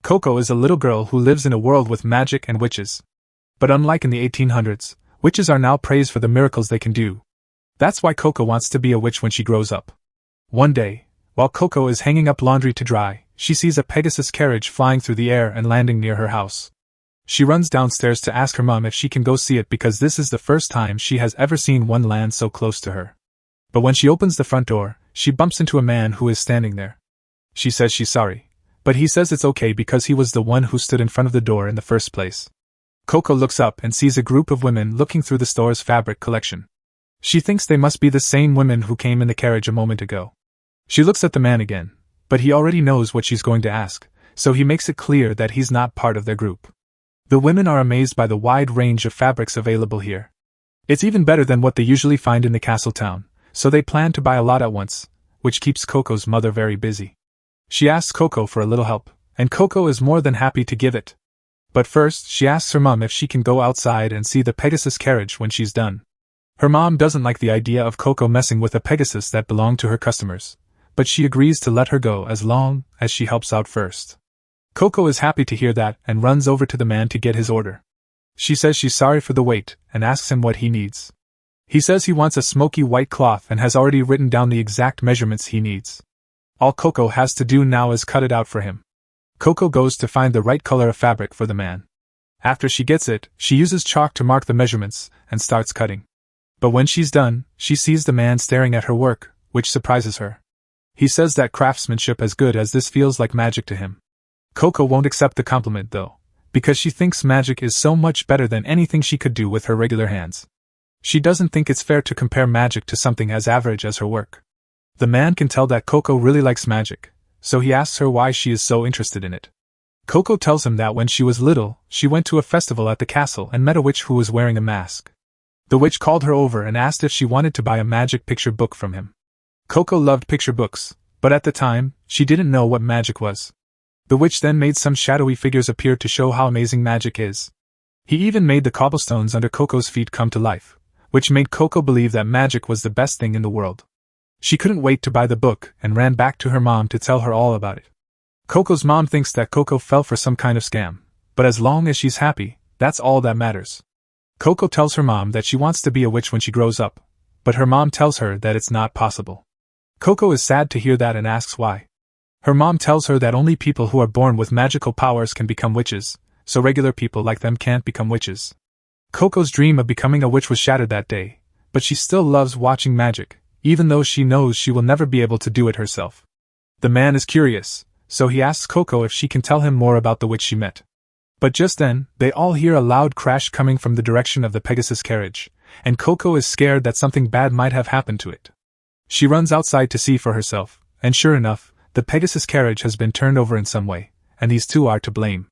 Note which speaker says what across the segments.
Speaker 1: Coco is a little girl who lives in a world with magic and witches. But unlike in the 1800s, witches are now praised for the miracles they can do. That's why Coco wants to be a witch when she grows up. One day, while Coco is hanging up laundry to dry, she sees a Pegasus carriage flying through the air and landing near her house. She runs downstairs to ask her mom if she can go see it because this is the first time she has ever seen one land so close to her. But when she opens the front door, she bumps into a man who is standing there. She says she's sorry, but he says it's okay because he was the one who stood in front of the door in the first place. Coco looks up and sees a group of women looking through the store's fabric collection. She thinks they must be the same women who came in the carriage a moment ago. She looks at the man again, but he already knows what she's going to ask, so he makes it clear that he's not part of their group. The women are amazed by the wide range of fabrics available here. It's even better than what they usually find in the castle town, so they plan to buy a lot at once, which keeps Coco's mother very busy. She asks Coco for a little help, and Coco is more than happy to give it. But first, she asks her mom if she can go outside and see the Pegasus carriage when she's done. Her mom doesn't like the idea of Coco messing with a Pegasus that belonged to her customers, but she agrees to let her go as long as she helps out first. Coco is happy to hear that and runs over to the man to get his order. She says she's sorry for the wait and asks him what he needs. He says he wants a smoky white cloth and has already written down the exact measurements he needs. All Coco has to do now is cut it out for him. Coco goes to find the right color of fabric for the man. After she gets it, she uses chalk to mark the measurements and starts cutting. But when she's done, she sees the man staring at her work, which surprises her. He says that craftsmanship as good as this feels like magic to him. Coco won't accept the compliment though, because she thinks magic is so much better than anything she could do with her regular hands. She doesn't think it's fair to compare magic to something as average as her work. The man can tell that Coco really likes magic, so he asks her why she is so interested in it. Coco tells him that when she was little, she went to a festival at the castle and met a witch who was wearing a mask. The witch called her over and asked if she wanted to buy a magic picture book from him. Coco loved picture books, but at the time, she didn't know what magic was. The witch then made some shadowy figures appear to show how amazing magic is. He even made the cobblestones under Coco's feet come to life, which made Coco believe that magic was the best thing in the world. She couldn't wait to buy the book and ran back to her mom to tell her all about it. Coco's mom thinks that Coco fell for some kind of scam, but as long as she's happy, that's all that matters. Coco tells her mom that she wants to be a witch when she grows up, but her mom tells her that it's not possible. Coco is sad to hear that and asks why. Her mom tells her that only people who are born with magical powers can become witches, so regular people like them can't become witches. Coco's dream of becoming a witch was shattered that day, but she still loves watching magic, even though she knows she will never be able to do it herself. The man is curious, so he asks Coco if she can tell him more about the witch she met. But just then, they all hear a loud crash coming from the direction of the Pegasus carriage, and Coco is scared that something bad might have happened to it. She runs outside to see for herself, and sure enough, the Pegasus carriage has been turned over in some way, and these two are to blame.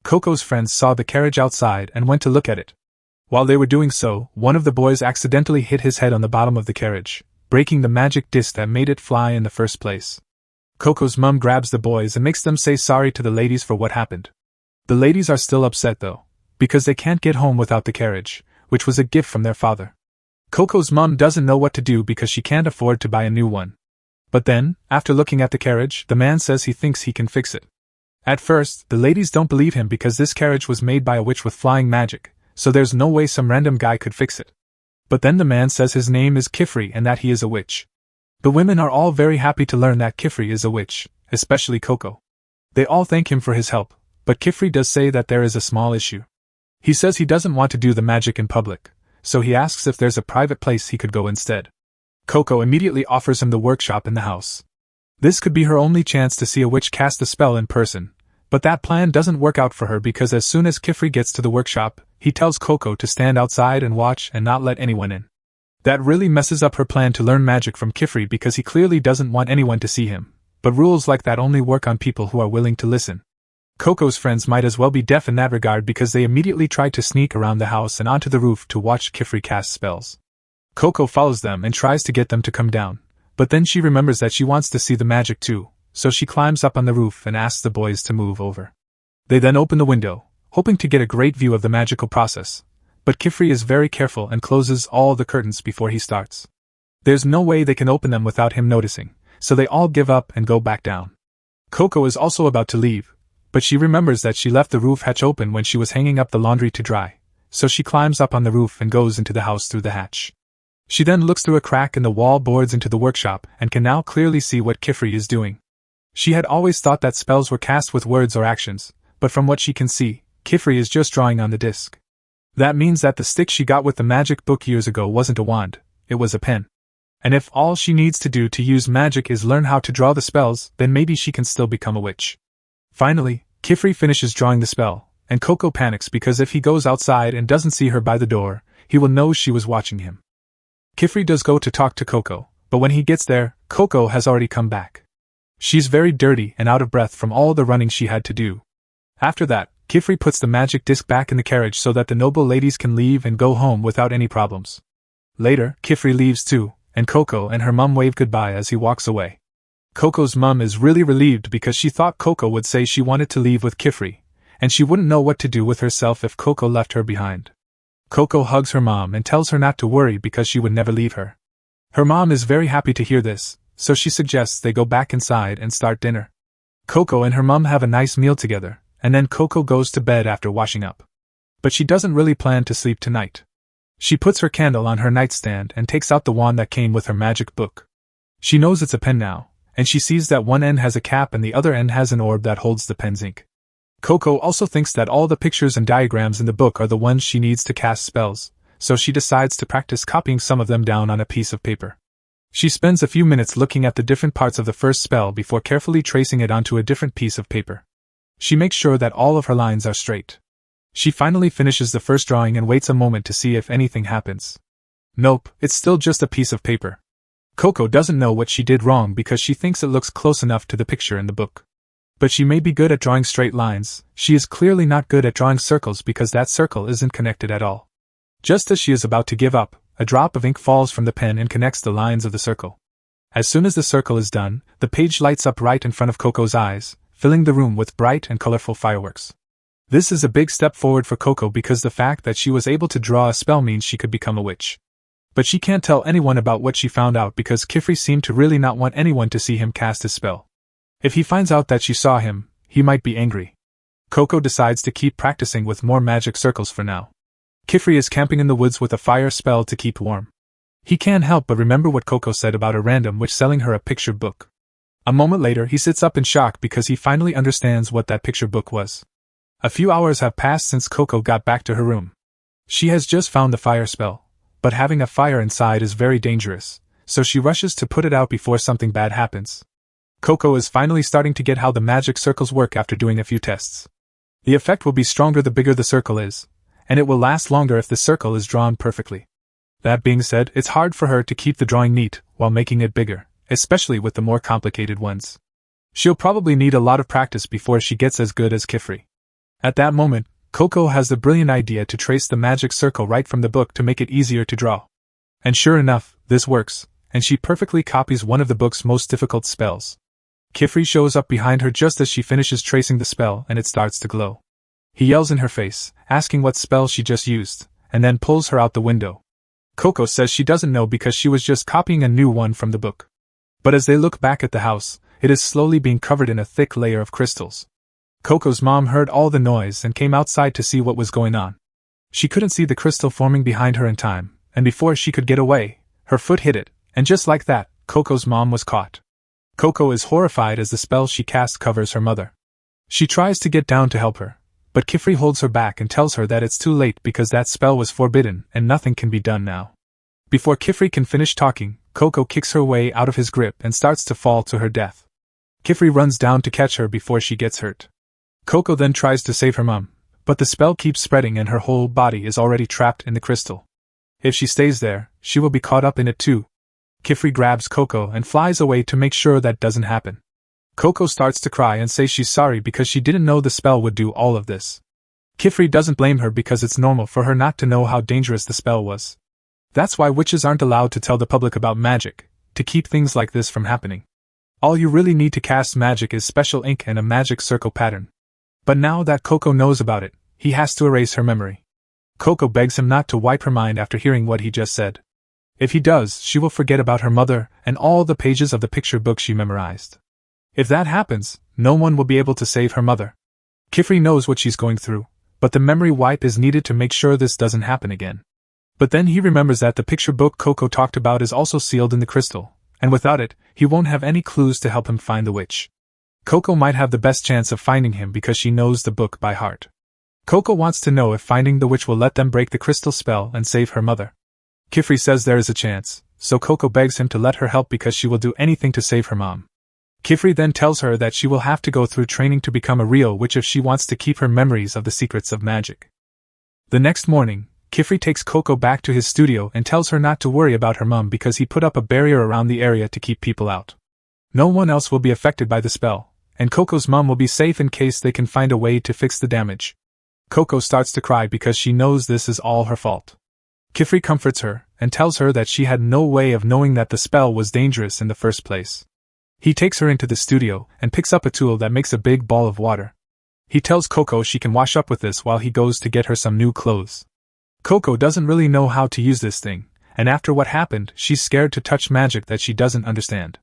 Speaker 1: Coco's friends saw the carriage outside and went to look at it. While they were doing so, one of the boys accidentally hit his head on the bottom of the carriage, breaking the magic disc that made it fly in the first place. Coco's mom grabs the boys and makes them say sorry to the ladies for what happened. The ladies are still upset though, because they can't get home without the carriage, which was a gift from their father. Coco's mom doesn't know what to do because she can't afford to buy a new one. But then, after looking at the carriage, the man says he thinks he can fix it. At first, the ladies don't believe him because this carriage was made by a witch with flying magic, so there's no way some random guy could fix it. But then the man says his name is Kifri and that he is a witch. The women are all very happy to learn that Kifri is a witch, especially Coco. They all thank him for his help, but Kifri does say that there is a small issue. He says he doesn't want to do the magic in public, so he asks if there's a private place he could go instead. Coco immediately offers him the workshop in the house. This could be her only chance to see a witch cast a spell in person, but that plan doesn't work out for her because as soon as Kifri gets to the workshop, he tells Coco to stand outside and watch and not let anyone in. That really messes up her plan to learn magic from Kifri because he clearly doesn't want anyone to see him, but rules like that only work on people who are willing to listen. Coco's friends might as well be deaf in that regard because they immediately try to sneak around the house and onto the roof to watch Kifri cast spells. Coco follows them and tries to get them to come down, but then she remembers that she wants to see the magic too, so she climbs up on the roof and asks the boys to move over. They then open the window, hoping to get a great view of the magical process, but Kifri is very careful and closes all the curtains before he starts. There's no way they can open them without him noticing, so they all give up and go back down. Coco is also about to leave, But she remembers that she left the roof hatch open when she was hanging up the laundry to dry, so she climbs up on the roof and goes into the house through the hatch. She then looks through a crack in the wall boards into the workshop and can now clearly see what Kifri is doing. She had always thought that spells were cast with words or actions, but from what she can see, Kifri is just drawing on the disc. That means that the stick she got with the magic book years ago wasn't a wand, it was a pen. And if all she needs to do to use magic is learn how to draw the spells, then maybe she can still become a witch. Finally, Kifri finishes drawing the spell, and Coco panics because if he goes outside and doesn't see her by the door, he will know she was watching him. Kifri does go to talk to Coco, but when he gets there, Coco has already come back. She's very dirty and out of breath from all the running she had to do. After that, Kifri puts the magic disc back in the carriage so that the noble ladies can leave and go home without any problems. Later, Kifri leaves too, and Coco and her mum wave goodbye as he walks away. Coco's mum is really relieved because she thought Coco would say she wanted to leave with Kifri, and she wouldn't know what to do with herself if Coco left her behind. Coco hugs her mom and tells her not to worry because she would never leave her. Her mom is very happy to hear this, so she suggests they go back inside and start dinner. Coco and her mom have a nice meal together, and then Coco goes to bed after washing up. But she doesn't really plan to sleep tonight. She puts her candle on her nightstand and takes out the wand that came with her magic book. She knows it's a pen now, and she sees that one end has a cap and the other end has an orb that holds the pen's ink. Coco also thinks that all the pictures and diagrams in the book are the ones she needs to cast spells, so she decides to practice copying some of them down on a piece of paper. She spends a few minutes looking at the different parts of the first spell before carefully tracing it onto a different piece of paper. She makes sure that all of her lines are straight. She finally finishes the first drawing and waits a moment to see if anything happens. Nope, it's still just a piece of paper. Coco doesn't know what she did wrong because she thinks it looks close enough to the picture in the book. But she may be good at drawing straight lines, she is clearly not good at drawing circles because that circle isn't connected at all. Just as she is about to give up, a drop of ink falls from the pen and connects the lines of the circle. As soon as the circle is done, the page lights up right in front of Coco's eyes, filling the room with bright and colorful fireworks. This is a big step forward for Coco because the fact that she was able to draw a spell means she could become a witch. But she can't tell anyone about what she found out because Kifri seemed to really not want anyone to see him cast his spell. If he finds out that she saw him, he might be angry. Coco decides to keep practicing with more magic circles for now. Kifri is camping in the woods with a fire spell to keep warm. He can't help but remember what Coco said about a random witch selling her a picture book. A moment later he sits up in shock because he finally understands what that picture book was. A few hours have passed since Coco got back to her room. She has just found the fire spell, but having a fire inside is very dangerous, so she rushes to put it out before something bad happens. Coco is finally starting to get how the magic circles work after doing a few tests. The effect will be stronger the bigger the circle is, and it will last longer if the circle is drawn perfectly. That being said, it's hard for her to keep the drawing neat while making it bigger, especially with the more complicated ones. She'll probably need a lot of practice before she gets as good as Kifri. At that moment, Coco has the brilliant idea to trace the magic circle right from the book to make it easier to draw. And sure enough, this works, and she perfectly copies one of the book's most difficult spells. Kifri shows up behind her just as she finishes tracing the spell and it starts to glow. He yells in her face, asking what spell she just used, and then pulls her out the window. Coco says she doesn't know because she was just copying a new one from the book. But as they look back at the house, it is slowly being covered in a thick layer of crystals. Coco's mom heard all the noise and came outside to see what was going on. She couldn't see the crystal forming behind her in time, and before she could get away, her foot hit it, and just like that, Coco's mom was caught. Coco is horrified as the spell she cast covers her mother. She tries to get down to help her, but Kifri holds her back and tells her that it's too late because that spell was forbidden and nothing can be done now. Before Kifri can finish talking, Coco kicks her way out of his grip and starts to fall to her death. Kifri runs down to catch her before she gets hurt. Coco then tries to save her mom, but the spell keeps spreading and her whole body is already trapped in the crystal. If she stays there, she will be caught up in it too. Kifri grabs Coco and flies away to make sure that doesn't happen. Coco starts to cry and says she's sorry because she didn't know the spell would do all of this. Kifri doesn't blame her because it's normal for her not to know how dangerous the spell was. That's why witches aren't allowed to tell the public about magic, to keep things like this from happening. All you really need to cast magic is special ink and a magic circle pattern. But now that Coco knows about it, he has to erase her memory. Coco begs him not to wipe her mind after hearing what he just said. If he does, she will forget about her mother and all the pages of the picture book she memorized. If that happens, no one will be able to save her mother. Kifri knows what she's going through, but the memory wipe is needed to make sure this doesn't happen again. But then he remembers that the picture book Coco talked about is also sealed in the crystal, and without it, he won't have any clues to help him find the witch. Coco might have the best chance of finding him because she knows the book by heart. Coco wants to know if finding the witch will let them break the crystal spell and save her mother. Kifri says there is a chance, so Coco begs him to let her help because she will do anything to save her mom. Kifri then tells her that she will have to go through training to become a real witch if she wants to keep her memories of the secrets of magic. The next morning, Kifri takes Coco back to his studio and tells her not to worry about her mom because he put up a barrier around the area to keep people out. No one else will be affected by the spell, and Coco's mom will be safe in case they can find a way to fix the damage. Coco starts to cry because she knows this is all her fault. Kifri comforts her and tells her that she had no way of knowing that the spell was dangerous in the first place. He takes her into the studio and picks up a tool that makes a big ball of water. He tells Coco she can wash up with this while he goes to get her some new clothes. Coco doesn't really know how to use this thing, and after what happened, she's scared to touch magic that she doesn't understand.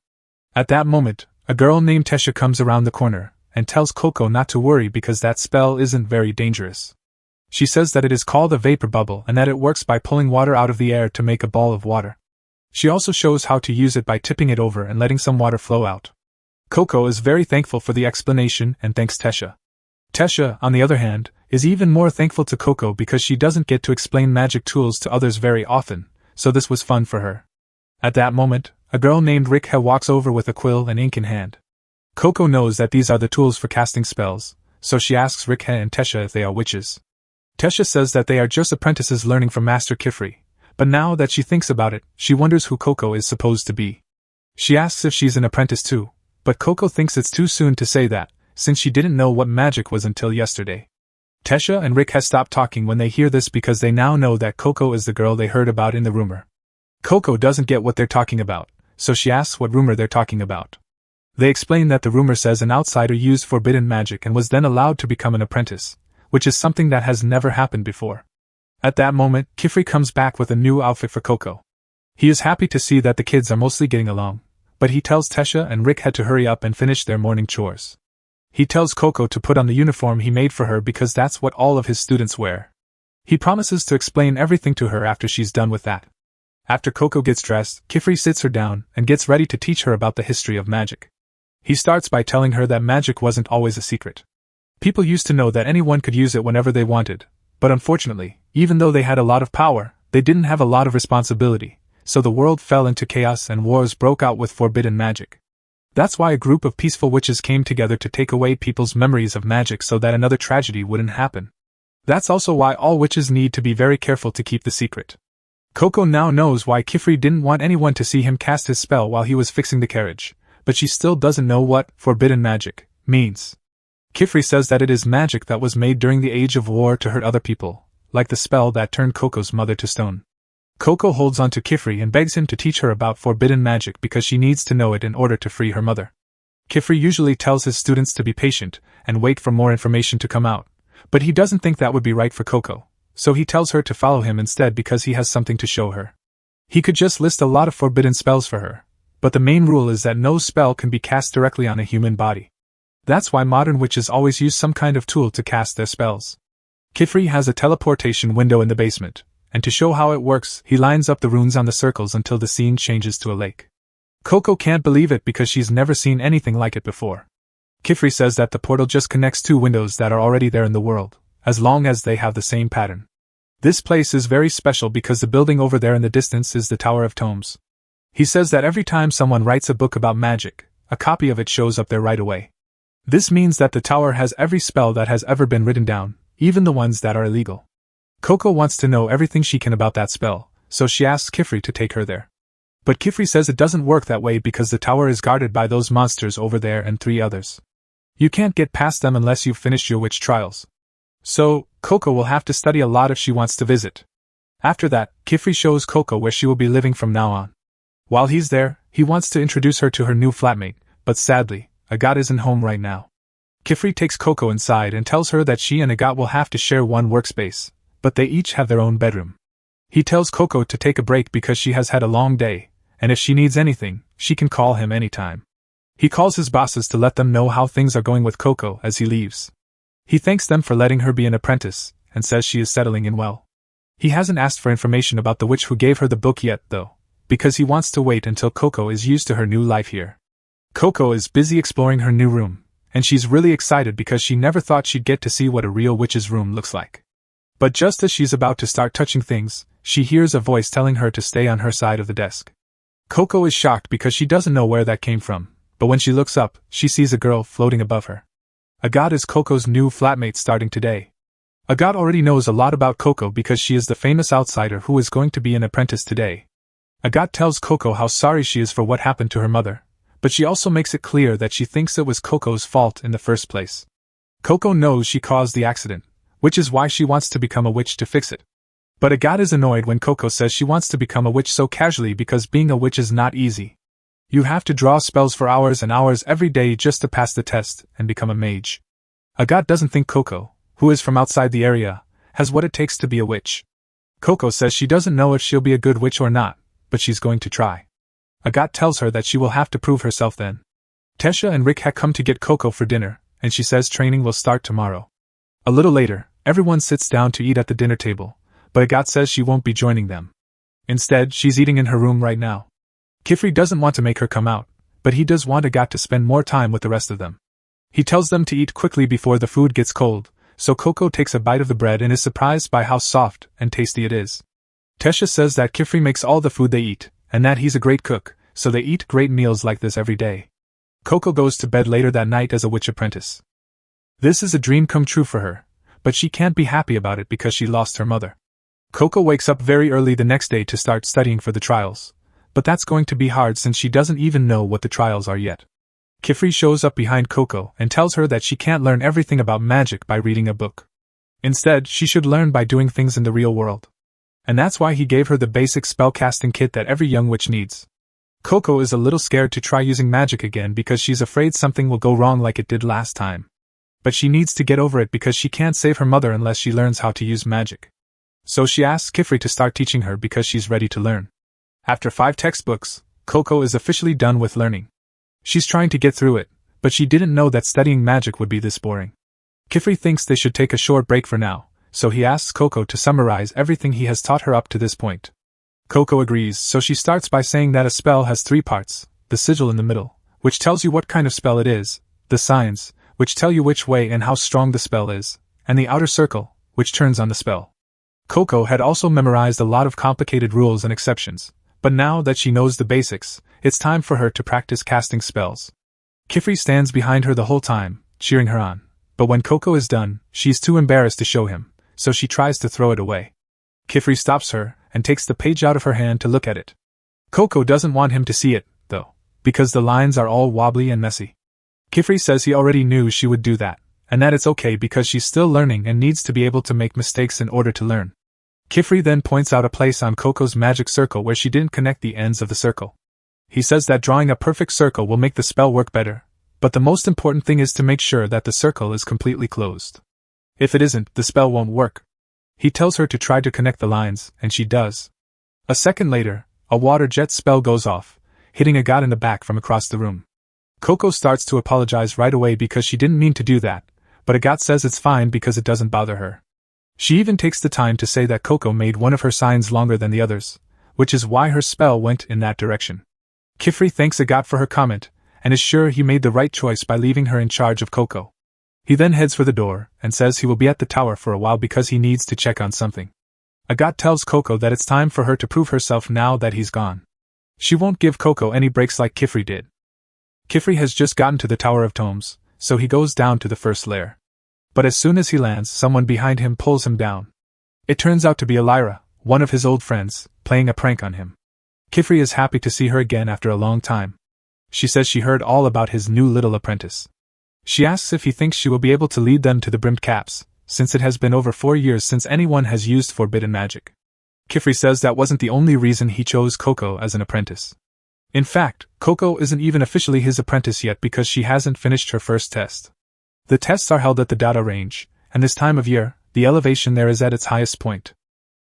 Speaker 1: At that moment, a girl named Tesha comes around the corner and tells Coco not to worry because that spell isn't very dangerous. She says that it is called a vapor bubble and that it works by pulling water out of the air to make a ball of water. She also shows how to use it by tipping it over and letting some water flow out. Coco is very thankful for the explanation and thanks Tesha. Tesha, on the other hand, is even more thankful to Coco because she doesn't get to explain magic tools to others very often, so this was fun for her. At that moment, a girl named Rikha walks over with a quill and ink in hand. Coco knows that these are the tools for casting spells, so she asks Rikha and Tesha if they are witches. Tesha says that they are just apprentices learning from Master Kifri, but now that she thinks about it, she wonders who Coco is supposed to be. She asks if she's an apprentice too, but Coco thinks it's too soon to say that, since she didn't know what magic was until yesterday. Tesha and Rikha stop talking when they hear this because they now know that Coco is the girl they heard about in the rumor. Coco doesn't get what they're talking about, so she asks what rumor they're talking about. They explain that the rumor says an outsider used forbidden magic and was then allowed to become an apprentice, which is something that has never happened before. At that moment, Kifri comes back with a new outfit for Coco. He is happy to see that the kids are mostly getting along, but he tells Tesha and Rikha to hurry up and finish their morning chores. He tells Coco to put on the uniform he made for her because that's what all of his students wear. He promises to explain everything to her after she's done with that. After Coco gets dressed, Kifri sits her down and gets ready to teach her about the history of magic. He starts by telling her that magic wasn't always a secret. People used to know that anyone could use it whenever they wanted, but unfortunately, even though they had a lot of power, they didn't have a lot of responsibility, so the world fell into chaos and wars broke out with forbidden magic. That's why a group of peaceful witches came together to take away people's memories of magic so that another tragedy wouldn't happen. That's also why all witches need to be very careful to keep the secret. Coco now knows why Kifri didn't want anyone to see him cast his spell while he was fixing the carriage, but she still doesn't know what forbidden magic means. Kifri says that it is magic that was made during the age of war to hurt other people, like the spell that turned Coco's mother to stone. Coco holds on to Kifri and begs him to teach her about forbidden magic because she needs to know it in order to free her mother. Kifri usually tells his students to be patient and wait for more information to come out, but he doesn't think that would be right for Coco, so he tells her to follow him instead because he has something to show her. He could just list a lot of forbidden spells for her, but the main rule is that no spell can be cast directly on a human body. That's why modern witches always use some kind of tool to cast their spells. Kifri has a teleportation window in the basement, and to show how it works, he lines up the runes on the circles until the scene changes to a lake. Coco can't believe it because she's never seen anything like it before. Kifri says that the portal just connects two windows that are already there in the world, as long as they have the same pattern. This place is very special because the building over there in the distance is the Tower of Tomes. He says that every time someone writes a book about magic, a copy of it shows up there right away. This means that the tower has every spell that has ever been written down, even the ones that are illegal. Coco wants to know everything she can about that spell, so she asks Kifri to take her there. But Kifri says it doesn't work that way because the tower is guarded by those monsters over there and 3 others. You can't get past them unless you've finished your witch trials. So, Coco will have to study a lot if she wants to visit. After that, Kifri shows Coco where she will be living from now on. While he's there, he wants to introduce her to her new flatmate, but sadly, Agat isn't home right now. Kifri takes Coco inside and tells her that she and Agat will have to share one workspace, but they each have their own bedroom. He tells Coco to take a break because she has had a long day, and if she needs anything, she can call him anytime. He calls his bosses to let them know how things are going with Coco as he leaves. He thanks them for letting her be an apprentice, and says she is settling in well. He hasn't asked for information about the witch who gave her the book yet, though, because he wants to wait until Coco is used to her new life here. Coco is busy exploring her new room, and she's really excited because she never thought she'd get to see what a real witch's room looks like. But just as she's about to start touching things, she hears a voice telling her to stay on her side of the desk. Coco is shocked because she doesn't know where that came from, but when she looks up, she sees a girl floating above her. Agathe is Coco's new flatmate starting today. Agathe already knows a lot about Coco because she is the famous outsider who is going to be an apprentice today. Agathe tells Coco how sorry she is for what happened to her mother, but she also makes it clear that she thinks it was Coco's fault in the first place. Coco knows she caused the accident, which is why she wants to become a witch to fix it. But Agathe is annoyed when Coco says she wants to become a witch so casually because being a witch is not easy. You have to draw spells for hours and hours every day just to pass the test and become a mage. Agathe doesn't think Coco, who is from outside the area, has what it takes to be a witch. Coco says she doesn't know if she'll be a good witch or not, but she's going to try. Agathe tells her that she will have to prove herself then. Tesha and Rick have come to get Coco for dinner, and she says training will start tomorrow. A little later, everyone sits down to eat at the dinner table, but Agathe says she won't be joining them. Instead, she's eating in her room right now. Kifri doesn't want to make her come out, but he does want Agathe to spend more time with the rest of them. He tells them to eat quickly before the food gets cold, so Coco takes a bite of the bread and is surprised by how soft and tasty it is. Tesha says that Kifri makes all the food they eat, and that he's a great cook, so they eat great meals like this every day. Coco goes to bed later that night as a witch apprentice. This is a dream come true for her, but she can't be happy about it because she lost her mother. Coco wakes up very early the next day to start studying for the trials, but that's going to be hard since she doesn't even know what the trials are yet. Kifri shows up behind Coco and tells her that she can't learn everything about magic by reading a book. Instead, she should learn by doing things in the real world. And that's why he gave her the basic spellcasting kit that every young witch needs. Coco is a little scared to try using magic again because she's afraid something will go wrong like it did last time. But she needs to get over it because she can't save her mother unless she learns how to use magic. So she asks Kifri to start teaching her because she's ready to learn. After 5 textbooks, Coco is officially done with learning. She's trying to get through it, but she didn't know that studying magic would be this boring. Kifri thinks they should take a short break for now, so he asks Coco to summarize everything he has taught her up to this point. Coco agrees, so she starts by saying that a spell has 3 parts: the sigil in the middle, which tells you what kind of spell it is, the signs, which tell you which way and how strong the spell is, and the outer circle, which turns on the spell. Coco had also memorized a lot of complicated rules and exceptions, but now that she knows the basics, it's time for her to practice casting spells. Kifri stands behind her the whole time, cheering her on, but when Coco is done, she's too embarrassed to show him, so she tries to throw it away. Kifri stops her and takes the page out of her hand to look at it. Coco doesn't want him to see it, though, because the lines are all wobbly and messy. Kifri says he already knew she would do that, and that it's okay because she's still learning and needs to be able to make mistakes in order to learn. Kifri then points out a place on Coco's magic circle where she didn't connect the ends of the circle. He says that drawing a perfect circle will make the spell work better, but the most important thing is to make sure that the circle is completely closed. If it isn't, the spell won't work. He tells her to try to connect the lines, and she does. A second later, a water jet spell goes off, hitting Agathe in the back from across the room. Coco starts to apologize right away because she didn't mean to do that, but Agathe says it's fine because it doesn't bother her. She even takes the time to say that Coco made one of her signs longer than the others, which is why her spell went in that direction. Kifri thanks Agathe for her comment, and is sure he made the right choice by leaving her in charge of Coco. He then heads for the door, and says he will be at the tower for a while because he needs to check on something. Agathe tells Coco that it's time for her to prove herself now that he's gone. She won't give Coco any breaks like Kifri did. Kifri has just gotten to the Tower of Tomes, so he goes down to the first lair. But as soon as he lands, someone behind him pulls him down. It turns out to be Elira, one of his old friends, playing a prank on him. Kifri is happy to see her again after a long time. She says she heard all about his new little apprentice. She asks if he thinks she will be able to lead them to the brimmed caps, since it has been over 4 years since anyone has used forbidden magic. Kifri says that wasn't the only reason he chose Coco as an apprentice. In fact, Coco isn't even officially his apprentice yet because she hasn't finished her first test. The tests are held at the Dada range, and this time of year, the elevation there is at its highest point.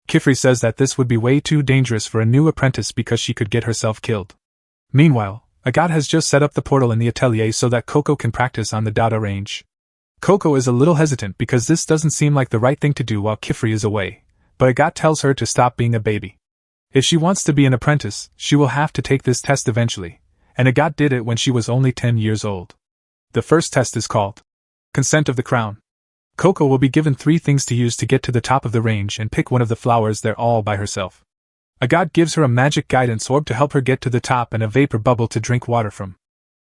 Speaker 1: Kifri says that this would be way too dangerous for a new apprentice because she could get herself killed. Meanwhile, Agathe has just set up the portal in the Atelier so that Coco can practice on the Dada range. Coco is a little hesitant because this doesn't seem like the right thing to do while Kifri is away, but Agat tells her to stop being a baby. If she wants to be an apprentice, she will have to take this test eventually, and Agat did it when she was only 10 years old. The first test is called Consent of the Crown. Coco will be given 3 things to use to get to the top of the range and pick one of the flowers there all by herself. Agat gives her a magic guidance orb to help her get to the top and a vapor bubble to drink water from.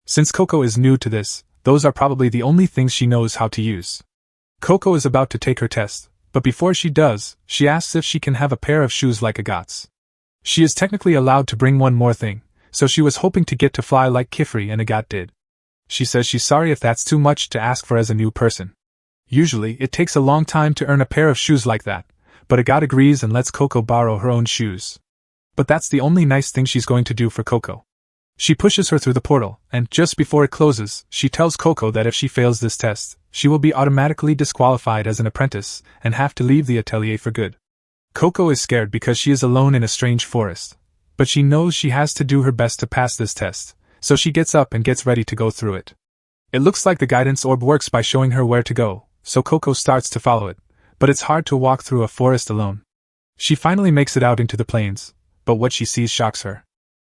Speaker 1: Since Coco is new to this, those are probably the only things she knows how to use. Coco is about to take her test, but before she does, she asks if she can have a pair of shoes like Agat's. She is technically allowed to bring one more thing, so she was hoping to get to fly like Kifri and Agat did. She says she's sorry if that's too much to ask for as a new person. Usually, it takes a long time to earn a pair of shoes like that, but Agat agrees and lets Coco borrow her own shoes. But that's the only nice thing she's going to do for Coco. She pushes her through the portal, and just before it closes, she tells Coco that if she fails this test, she will be automatically disqualified as an apprentice and have to leave the atelier for good. Coco is scared because she is alone in a strange forest, but she knows she has to do her best to pass this test, so she gets up and gets ready to go through it. It looks like the guidance orb works by showing her where to go, so Coco starts to follow it, but it's hard to walk through a forest alone. She finally makes it out into the plains, but what she sees shocks her.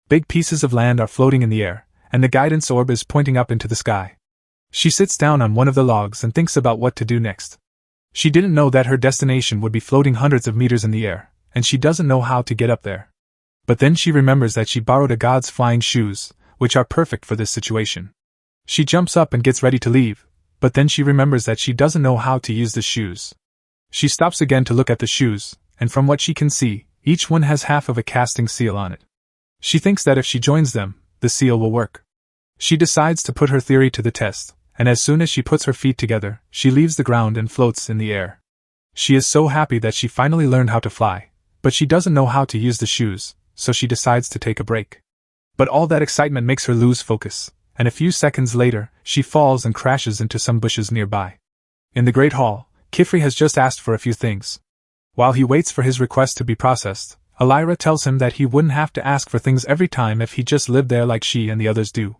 Speaker 1: Big pieces of land are floating in the air, and the guidance orb is pointing up into the sky. She sits down on one of the logs and thinks about what to do next. She didn't know that her destination would be floating hundreds of meters in the air, and she doesn't know how to get up there. But then she remembers that she borrowed a god's flying shoes, which are perfect for this situation. She jumps up and gets ready to leave, but then she remembers that she doesn't know how to use the shoes. She stops again to look at the shoes, and from what she can see, each one has half of a casting seal on it. She thinks that if she joins them, the seal will work. She decides to put her theory to the test, and as soon as she puts her feet together, she leaves the ground and floats in the air. She is so happy that she finally learned how to fly, but she doesn't know how to use the shoes, so she decides to take a break. But all that excitement makes her lose focus, and a few seconds later, she falls and crashes into some bushes nearby. In the Great Hall, Kifri has just asked for a few things. While he waits for his request to be processed, Elira tells him that he wouldn't have to ask for things every time if he just lived there like she and the others do.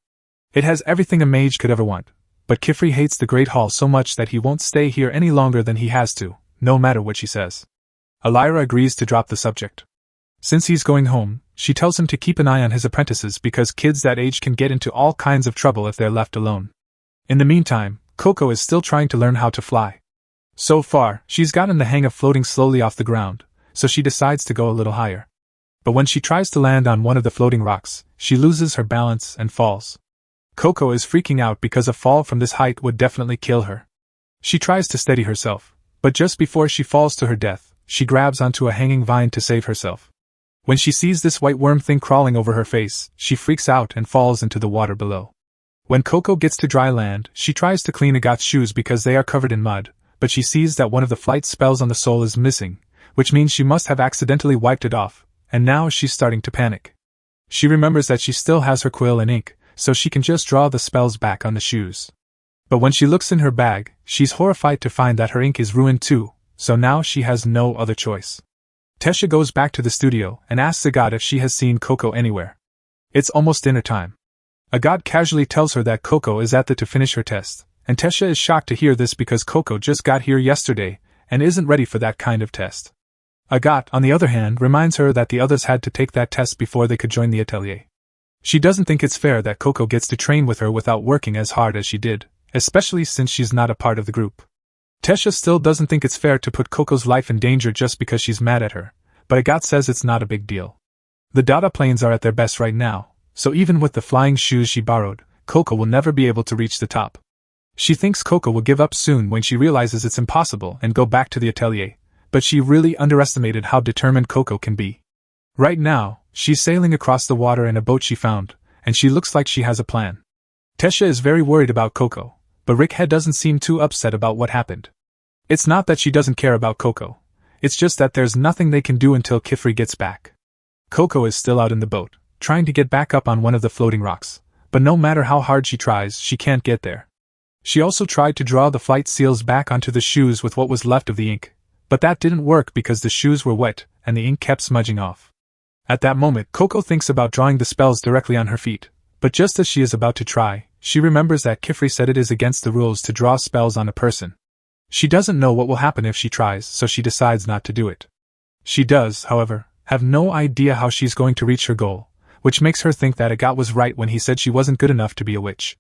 Speaker 1: It has everything a mage could ever want, but Kifri hates the Great Hall so much that he won't stay here any longer than he has to, no matter what she says. Elira agrees to drop the subject. Since he's going home, she tells him to keep an eye on his apprentices because kids that age can get into all kinds of trouble if they're left alone. In the meantime, Coco is still trying to learn how to fly. So far, she's gotten the hang of floating slowly off the ground, so she decides to go a little higher. But when she tries to land on one of the floating rocks, she loses her balance and falls. Coco is freaking out because a fall from this height would definitely kill her. She tries to steady herself, but just before she falls to her death, she grabs onto a hanging vine to save herself. When she sees this white worm thing crawling over her face, she freaks out and falls into the water below. When Coco gets to dry land, she tries to clean Agat's shoes because they are covered in mud, but she sees that one of the flight spells on the soul is missing, which means she must have accidentally wiped it off, and now she's starting to panic. She remembers that she still has her quill and ink, so she can just draw the spells back on the shoes. But when she looks in her bag, she's horrified to find that her ink is ruined too, so now she has no other choice. Tesha goes back to the studio and asks Agat if she has seen Coco anywhere. It's almost dinner time. Agat casually tells her that Coco is at the to finish her test, and Tesha is shocked to hear this because Coco just got here yesterday and isn't ready for that kind of test. Agat, on the other hand, reminds her that the others had to take that test before they could join the atelier. She doesn't think it's fair that Coco gets to train with her without working as hard as she did, especially since she's not a part of the group. Tesha still doesn't think it's fair to put Coco's life in danger just because she's mad at her, but Agat says it's not a big deal. The Dada planes are at their best right now, so even with the flying shoes she borrowed, Coco will never be able to reach the top. She thinks Coco will give up soon when she realizes it's impossible and go back to the atelier, but she really underestimated how determined Coco can be. Right now, she's sailing across the water in a boat she found, and she looks like she has a plan. Tesha is very worried about Coco, but Rickhead doesn't seem too upset about what happened. It's not that she doesn't care about Coco, it's just that there's nothing they can do until Kifri gets back. Coco is still out in the boat, trying to get back up on one of the floating rocks, but no matter how hard she tries, she can't get there. She also tried to draw the flight seals back onto the shoes with what was left of the ink, but that didn't work because the shoes were wet and the ink kept smudging off. At that moment, Coco thinks about drawing the spells directly on her feet, but just as she is about to try, she remembers that Kifri said it is against the rules to draw spells on a person. She doesn't know what will happen if she tries, so she decides not to do it. She does, however, have no idea how she's going to reach her goal, which makes her think that Agat was right when he said she wasn't good enough to be a witch.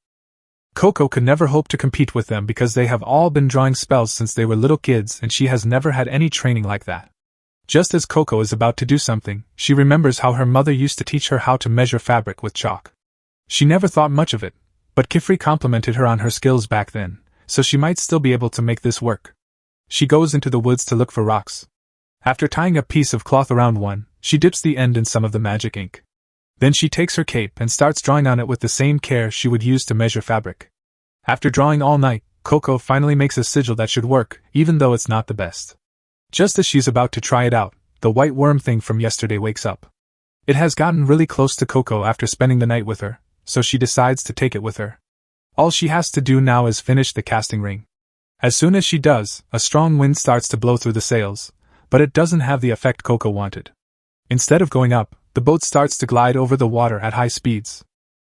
Speaker 1: Coco could never hope to compete with them because they have all been drawing spells since they were little kids and she has never had any training like that. Just as Coco is about to do something, she remembers how her mother used to teach her how to measure fabric with chalk. She never thought much of it, but Kifri complimented her on her skills back then, so she might still be able to make this work. She goes into the woods to look for rocks. After tying a piece of cloth around one, she dips the end in some of the magic ink. Then she takes her cape and starts drawing on it with the same care she would use to measure fabric. After drawing all night, Coco finally makes a sigil that should work, even though it's not the best. Just as she's about to try it out, the white worm thing from yesterday wakes up. It has gotten really close to Coco after spending the night with her, so she decides to take it with her. All she has to do now is finish the casting ring. As soon as she does, a strong wind starts to blow through the sails, but it doesn't have the effect Coco wanted. Instead of going up, the boat starts to glide over the water at high speeds.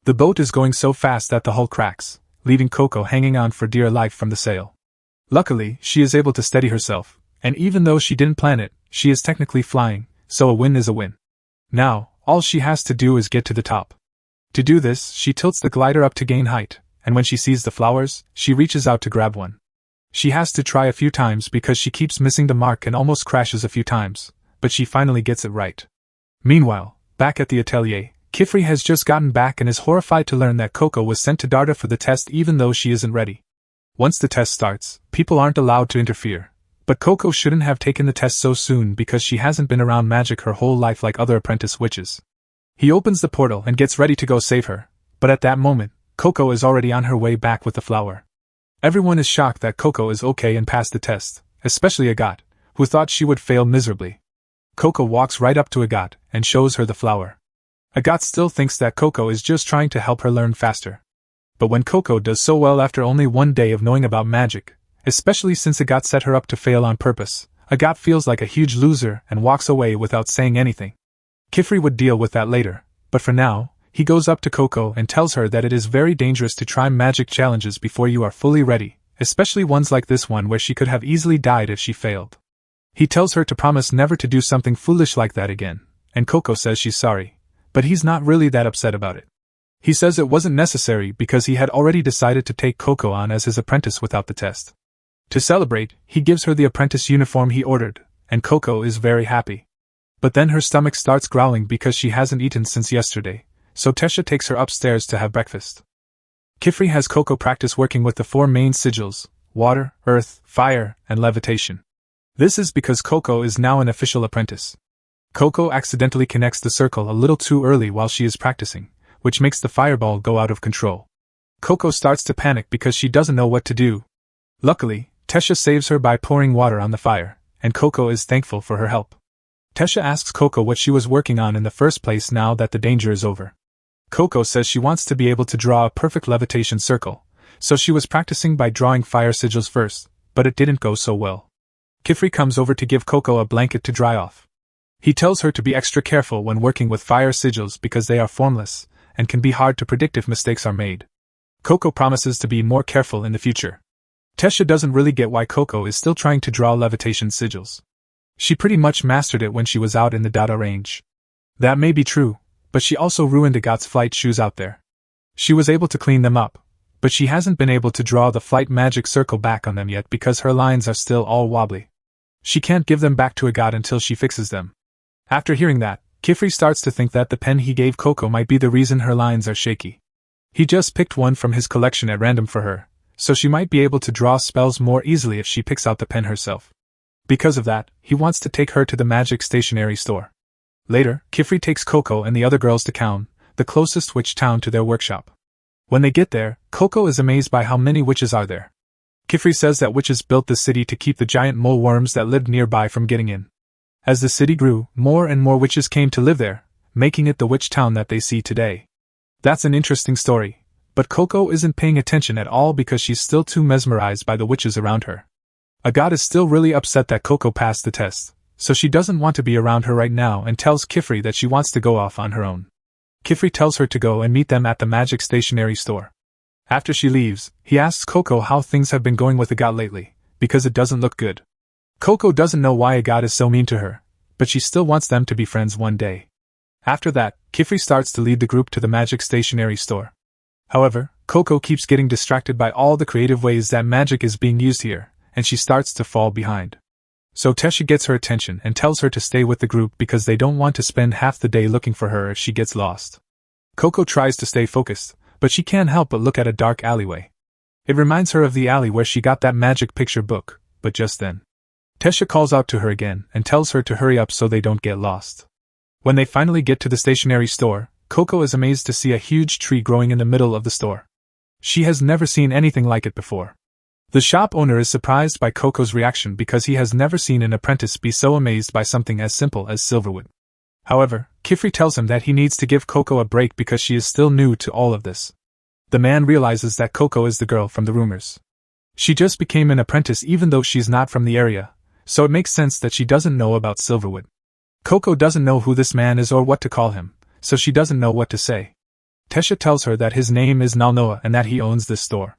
Speaker 1: The boat is going so fast that the hull cracks, leaving Coco hanging on for dear life from the sail. Luckily, she is able to steady herself, and even though she didn't plan it, she is technically flying, so a win is a win. Now, all she has to do is get to the top. To do this, she tilts the glider up to gain height, and when she sees the flowers, she reaches out to grab one. She has to try a few times because she keeps missing the mark and almost crashes a few times, but she finally gets it right. Meanwhile, back at the Atelier, Kifri has just gotten back and is horrified to learn that Coco was sent to Darda for the test even though she isn't ready. Once the test starts, people aren't allowed to interfere. But Coco shouldn't have taken the test so soon because she hasn't been around magic her whole life like other apprentice witches. He opens the portal and gets ready to go save her, but at that moment, Coco is already on her way back with the flower. Everyone is shocked that Coco is okay and passed the test, especially Agat, who thought she would fail miserably. Coco walks right up to Agat and shows her the flower. Agat still thinks that Coco is just trying to help her learn faster. But when Coco does so well after only one day of knowing about magic, especially since Agat set her up to fail on purpose, Agat feels like a huge loser and walks away without saying anything. Kifri would deal with that later, but for now, he goes up to Coco and tells her that it is very dangerous to try magic challenges before you are fully ready, especially ones like this one where she could have easily died if she failed. He tells her to promise never to do something foolish like that again, and Coco says she's sorry, but he's not really that upset about it. He says it wasn't necessary because he had already decided to take Coco on as his apprentice without the test. To celebrate, he gives her the apprentice uniform he ordered, and Coco is very happy. But then her stomach starts growling because she hasn't eaten since yesterday, so Tesha takes her upstairs to have breakfast. Kifri has Coco practice working with the four main sigils: water, earth, fire, and levitation. This is because Coco is now an official apprentice. Coco accidentally connects the circle a little too early while she is practicing, which makes the fireball go out of control. Coco starts to panic because she doesn't know what to do. Luckily, Tesha saves her by pouring water on the fire, and Coco is thankful for her help. Tesha asks Coco what she was working on in the first place now that the danger is over. Coco says she wants to be able to draw a perfect levitation circle, so she was practicing by drawing fire sigils first, but it didn't go so well. Kifri comes over to give Coco a blanket to dry off. He tells her to be extra careful when working with fire sigils because they are formless, and can be hard to predict if mistakes are made. Coco promises to be more careful in the future. Tesha doesn't really get why Coco is still trying to draw levitation sigils. She pretty much mastered it when she was out in the Dada range. That may be true, but she also ruined Agat's flight shoes out there. She was able to clean them up, but she hasn't been able to draw the flight magic circle back on them yet because her lines are still all wobbly. She can't give them back to Agat until she fixes them. After hearing that, Kifri starts to think that the pen he gave Coco might be the reason her lines are shaky. He just picked one from his collection at random for her, so she might be able to draw spells more easily if she picks out the pen herself. Because of that, he wants to take her to the magic stationery store. Later, Kifri takes Coco and the other girls to Kaun, the closest witch town to their workshop. When they get there, Coco is amazed by how many witches are there. Kifri says that witches built the city to keep the giant mole worms that lived nearby from getting in. As the city grew, more and more witches came to live there, making it the witch town that they see today. That's an interesting story, but Coco isn't paying attention at all because she's still too mesmerized by the witches around her. Agat is still really upset that Coco passed the test, so she doesn't want to be around her right now and tells Kifri that she wants to go off on her own. Kifri tells her to go and meet them at the magic stationery store. After she leaves, he asks Coco how things have been going with Agat lately, because it doesn't look good. Coco doesn't know why Agat is so mean to her, but she still wants them to be friends one day. After that, Kifri starts to lead the group to the magic stationery store. However, Coco keeps getting distracted by all the creative ways that magic is being used here, and she starts to fall behind. So Tesha gets her attention and tells her to stay with the group because they don't want to spend half the day looking for her if she gets lost. Coco tries to stay focused, but she can't help but look at a dark alleyway. It reminds her of the alley where she got that magic picture book, but just then, Tesha calls out to her again and tells her to hurry up so they don't get lost. When they finally get to the stationery store, Coco is amazed to see a huge tree growing in the middle of the store. She has never seen anything like it before. The shop owner is surprised by Coco's reaction because he has never seen an apprentice be so amazed by something as simple as silverwood. However, Kifri tells him that he needs to give Coco a break because she is still new to all of this. The man realizes that Coco is the girl from the rumors. She just became an apprentice even though she's not from the area, so it makes sense that she doesn't know about silverwood. Coco doesn't know who this man is or what to call him, so she doesn't know what to say. Tesha tells her that his name is Nalnoa and that he owns this store.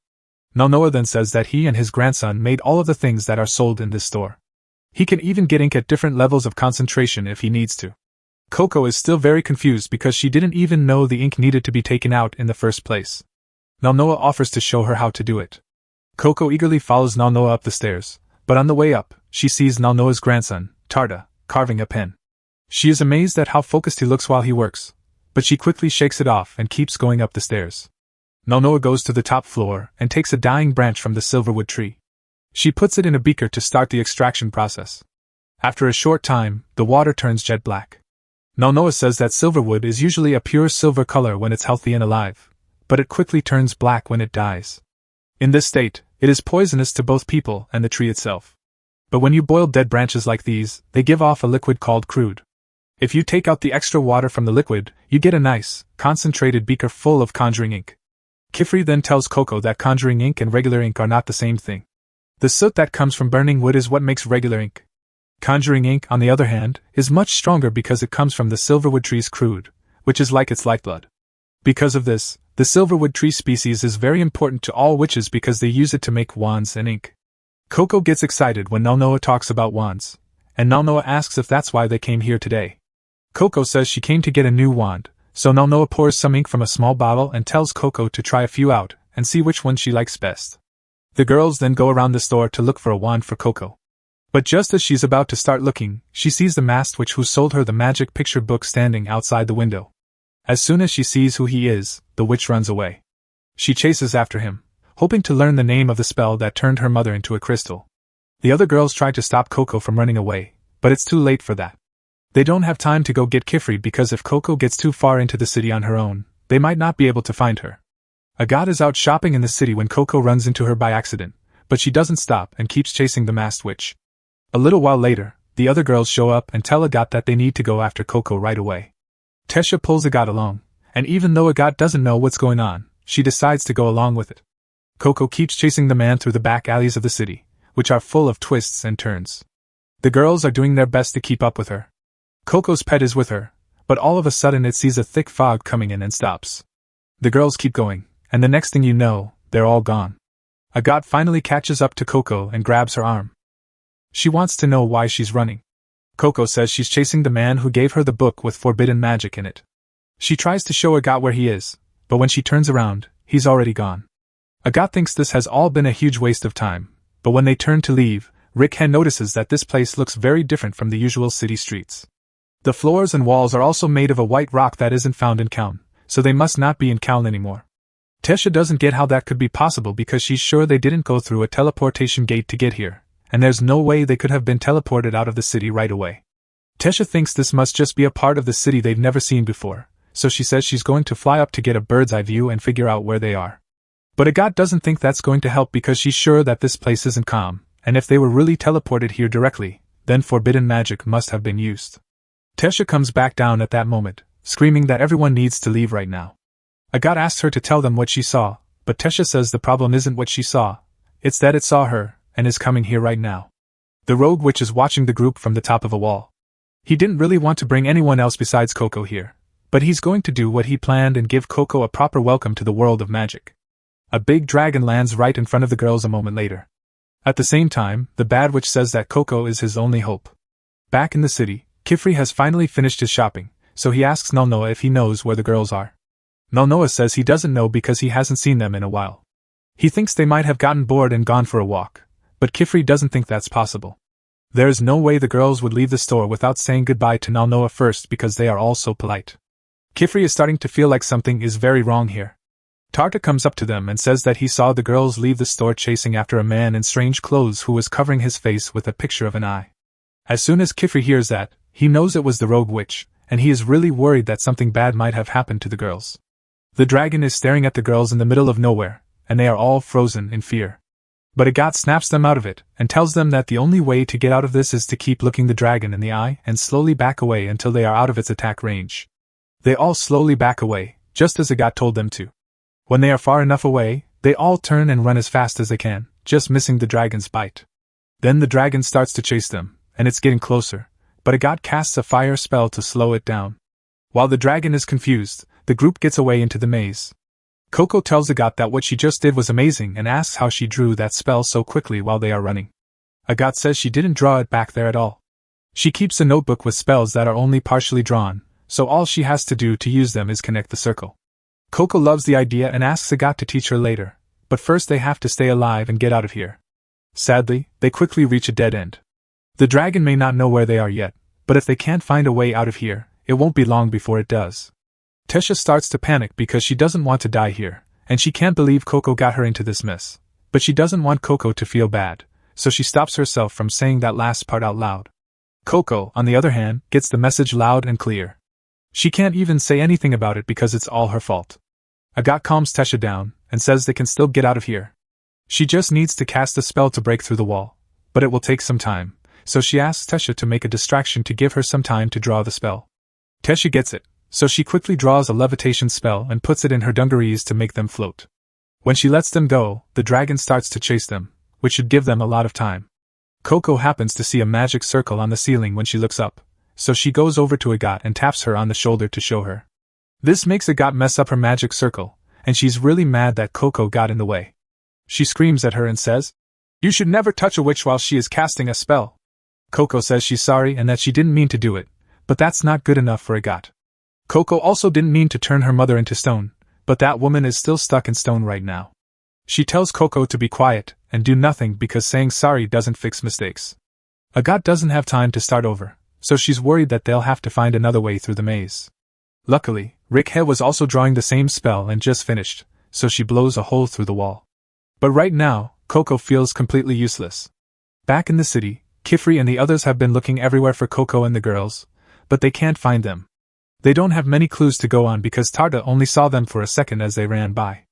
Speaker 1: Nalnoa then says that he and his grandson made all of the things that are sold in this store. He can even get ink at different levels of concentration if he needs to. Coco is still very confused because she didn't even know the ink needed to be taken out in the first place. Nalnoa offers to show her how to do it. Coco eagerly follows Nalnoa up the stairs, but on the way up, she sees Nalnoa's grandson, Tarda, carving a pen. She is amazed at how focused he looks while he works, but she quickly shakes it off and keeps going up the stairs. Nalnoa goes to the top floor and takes a dying branch from the silverwood tree. She puts it in a beaker to start the extraction process. After a short time, the water turns jet black. Nalnoa says that silverwood is usually a pure silver color when it's healthy and alive, but it quickly turns black when it dies. In this state, it is poisonous to both people and the tree itself. But when you boil dead branches like these, they give off a liquid called crude. If you take out the extra water from the liquid, you get a nice, concentrated beaker full of conjuring ink. Kifri then tells Coco that conjuring ink and regular ink are not the same thing. The soot that comes from burning wood is what makes regular ink. Conjuring ink, on the other hand, is much stronger because it comes from the silverwood tree's crude, which is like its lifeblood. Because of this, the silverwood tree species is very important to all witches because they use it to make wands and ink. Coco gets excited when Nalnoa talks about wands, and Nalnoa asks if that's why they came here today. Coco says she came to get a new wand, so Nalnoa pours some ink from a small bottle and tells Coco to try a few out and see which one she likes best. The girls then go around the store to look for a wand for Coco. But just as she's about to start looking, she sees the masked witch who sold her the magic picture book standing outside the window. As soon as she sees who he is, the witch runs away. She chases after him, hoping to learn the name of the spell that turned her mother into a crystal. The other girls try to stop Coco from running away, but it's too late for that. They don't have time to go get Kifri because if Coco gets too far into the city on her own, they might not be able to find her. Agat is out shopping in the city when Coco runs into her by accident, but she doesn't stop and keeps chasing the masked witch. A little while later, the other girls show up and tell Agat that they need to go after Coco right away. Tesha pulls Agat along, and even though Agat doesn't know what's going on, she decides to go along with it. Coco keeps chasing the man through the back alleys of the city, which are full of twists and turns. The girls are doing their best to keep up with her. Coco's pet is with her, but all of a sudden it sees a thick fog coming in and stops. The girls keep going, and the next thing you know, they're all gone. Agat finally catches up to Coco and grabs her arm. She wants to know why she's running. Coco says she's chasing the man who gave her the book with forbidden magic in it. She tries to show Agat where he is, but when she turns around, he's already gone. Agat thinks this has all been a huge waste of time, but when they turn to leave, Rickhen notices that this place looks very different from the usual city streets. The floors and walls are also made of a white rock that isn't found in Kaln, so they must not be in Kaln anymore. Tesha doesn't get how that could be possible because she's sure they didn't go through a teleportation gate to get here, and there's no way they could have been teleported out of the city right away. Tesha thinks this must just be a part of the city they've never seen before, so she says she's going to fly up to get a bird's eye view and figure out where they are. But Agat doesn't think that's going to help because she's sure that this place isn't calm, and if they were really teleported here directly, then forbidden magic must have been used. Tesha comes back down at that moment, screaming that everyone needs to leave right now. Agat asks her to tell them what she saw, but Tesha says the problem isn't what she saw, it's that it saw her, and is coming here right now. The rogue witch is watching the group from the top of a wall. He didn't really want to bring anyone else besides Coco here, but he's going to do what he planned and give Coco a proper welcome to the world of magic. A big dragon lands right in front of the girls a moment later. At the same time, the bad witch says that Coco is his only hope. Back in the city, Kifri has finally finished his shopping, so he asks Nulnoa if he knows where the girls are. Nulnoa says he doesn't know because he hasn't seen them in a while. He thinks they might have gotten bored and gone for a walk, but Kifri doesn't think that's possible. There is no way the girls would leave the store without saying goodbye to Nulnoa first because they are all so polite. Kifri is starting to feel like something is very wrong here. Tarta comes up to them and says that he saw the girls leave the store chasing after a man in strange clothes who was covering his face with a picture of an eye. As soon as Kifri hears that, he knows it was the rogue witch, and he is really worried that something bad might have happened to the girls. The dragon is staring at the girls in the middle of nowhere, and they are all frozen in fear. But Agat snaps them out of it, and tells them that the only way to get out of this is to keep looking the dragon in the eye and slowly back away until they are out of its attack range. They all slowly back away, just as Agat told them to. When they are far enough away, they all turn and run as fast as they can, just missing the dragon's bite. Then the dragon starts to chase them, and it's getting closer, but Agat casts a fire spell to slow it down. While the dragon is confused, the group gets away into the maze. Coco tells Agat that what she just did was amazing and asks how she drew that spell so quickly while they are running. Agat says she didn't draw it back there at all. She keeps a notebook with spells that are only partially drawn, so all she has to do to use them is connect the circle. Coco loves the idea and asks Agat to teach her later, but first they have to stay alive and get out of here. Sadly, they quickly reach a dead end. The dragon may not know where they are yet, but if they can't find a way out of here, it won't be long before it does. Tesha starts to panic because she doesn't want to die here, and she can't believe Coco got her into this mess, but she doesn't want Coco to feel bad, so she stops herself from saying that last part out loud. Coco, on the other hand, gets the message loud and clear. She can't even say anything about it because it's all her fault. Agat calms Tesha down and says they can still get out of here. She just needs to cast a spell to break through the wall, but it will take some time, so she asks Tesha to make a distraction to give her some time to draw the spell. Tesha gets it, so she quickly draws a levitation spell and puts it in her dungarees to make them float. When she lets them go, the dragon starts to chase them, which should give them a lot of time. Coco happens to see a magic circle on the ceiling when she looks up, so she goes over to Agat and taps her on the shoulder to show her. This makes Agat mess up her magic circle, and she's really mad that Coco got in the way. She screams at her and says, "You should never touch a witch while she is casting a spell." Coco says she's sorry and that she didn't mean to do it, but that's not good enough for Agat. Coco also didn't mean to turn her mother into stone, but that woman is still stuck in stone right now. She tells Coco to be quiet and do nothing because saying sorry doesn't fix mistakes. Agat doesn't have time to start over, so she's worried that they'll have to find another way through the maze. Luckily, Rickhe was also drawing the same spell and just finished, so she blows a hole through the wall. But right now, Coco feels completely useless. Back in the city, Kifri and the others have been looking everywhere for Coco and the girls, but they can't find them. They don't have many clues to go on because Tarta only saw them for a second as they ran by.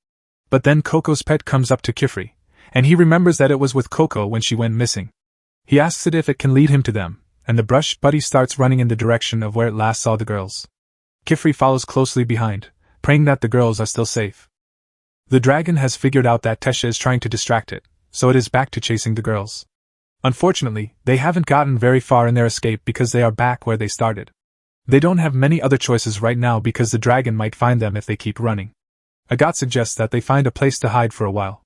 Speaker 1: But then Coco's pet comes up to Kifri, and he remembers that it was with Coco when she went missing. He asks it if it can lead him to them, and the brush buddy starts running in the direction of where it last saw the girls. Kifri follows closely behind, praying that the girls are still safe. The dragon has figured out that Tesha is trying to distract it, so it is back to chasing the girls. Unfortunately, they haven't gotten very far in their escape because they are back where they started. They don't have many other choices right now because the dragon might find them if they keep running. Agat suggests that they find a place to hide for a while.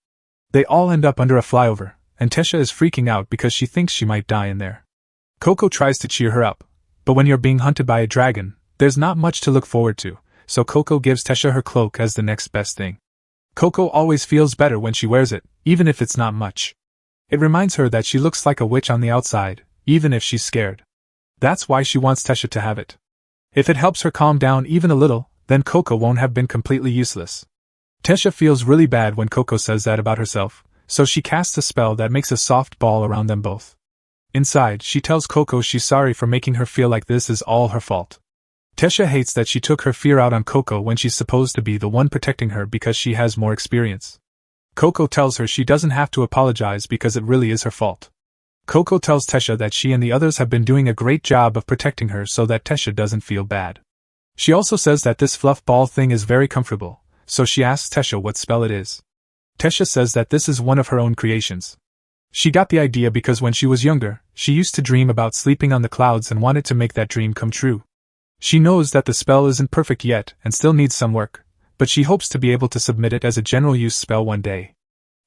Speaker 1: They all end up under a flyover, and Tesha is freaking out because she thinks she might die in there. Coco tries to cheer her up, but when you're being hunted by a dragon, there's not much to look forward to, so Coco gives Tesha her cloak as the next best thing. Coco always feels better when she wears it, even if it's not much. It reminds her that she looks like a witch on the outside, even if she's scared. That's why she wants Tesha to have it. If it helps her calm down even a little, then Coco won't have been completely useless. Tesha feels really bad when Coco says that about herself, so she casts a spell that makes a soft ball around them both. Inside, she tells Coco she's sorry for making her feel like this is all her fault. Tesha hates that she took her fear out on Coco when she's supposed to be the one protecting her because she has more experience. Coco tells her she doesn't have to apologize because it really is her fault. Coco tells Tesha that she and the others have been doing a great job of protecting her so that Tesha doesn't feel bad. She also says that this fluff ball thing is very comfortable, so she asks Tesha what spell it is. Tesha says that this is one of her own creations. She got the idea because when she was younger, she used to dream about sleeping on the clouds and wanted to make that dream come true. She knows that the spell isn't perfect yet and still needs some work, but she hopes to be able to submit it as a general use spell one day.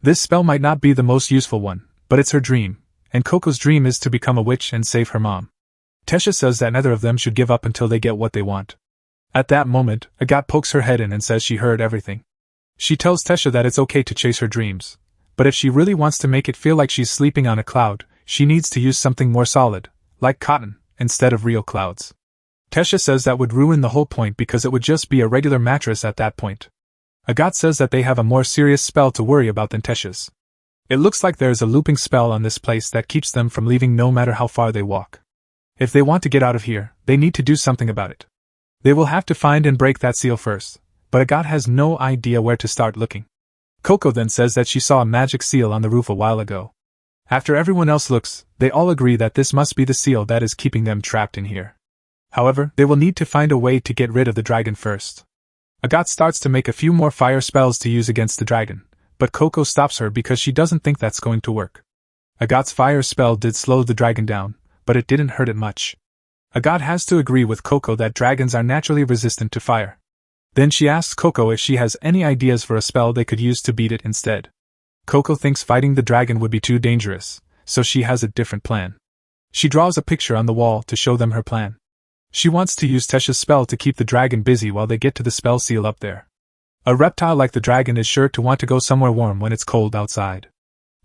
Speaker 1: This spell might not be the most useful one, but it's her dream, and Coco's dream is to become a witch and save her mom. Tesha says that neither of them should give up until they get what they want. At that moment, Agathe pokes her head in and says she heard everything. She tells Tesha that it's okay to chase her dreams, but if she really wants to make it feel like she's sleeping on a cloud, she needs to use something more solid, like cotton, instead of real clouds. Tesha says that would ruin the whole point because it would just be a regular mattress at that point. Agathe says that they have a more serious spell to worry about than Tesha's. It looks like there is a looping spell on this place that keeps them from leaving no matter how far they walk. If they want to get out of here, they need to do something about it. They will have to find and break that seal first, but Agathe has no idea where to start looking. Coco then says that she saw a magic seal on the roof a while ago. After everyone else looks, they all agree that this must be the seal that is keeping them trapped in here. However, they will need to find a way to get rid of the dragon first. Agathe starts to make a few more fire spells to use against the dragon, but Coco stops her because she doesn't think that's going to work. Agathe's fire spell did slow the dragon down, but it didn't hurt it much. Agathe has to agree with Coco that dragons are naturally resistant to fire. Then she asks Coco if she has any ideas for a spell they could use to beat it instead. Coco thinks fighting the dragon would be too dangerous, so she has a different plan. She draws a picture on the wall to show them her plan. She wants to use Tesha's spell to keep the dragon busy while they get to the spell seal up there. A reptile like the dragon is sure to want to go somewhere warm when it's cold outside.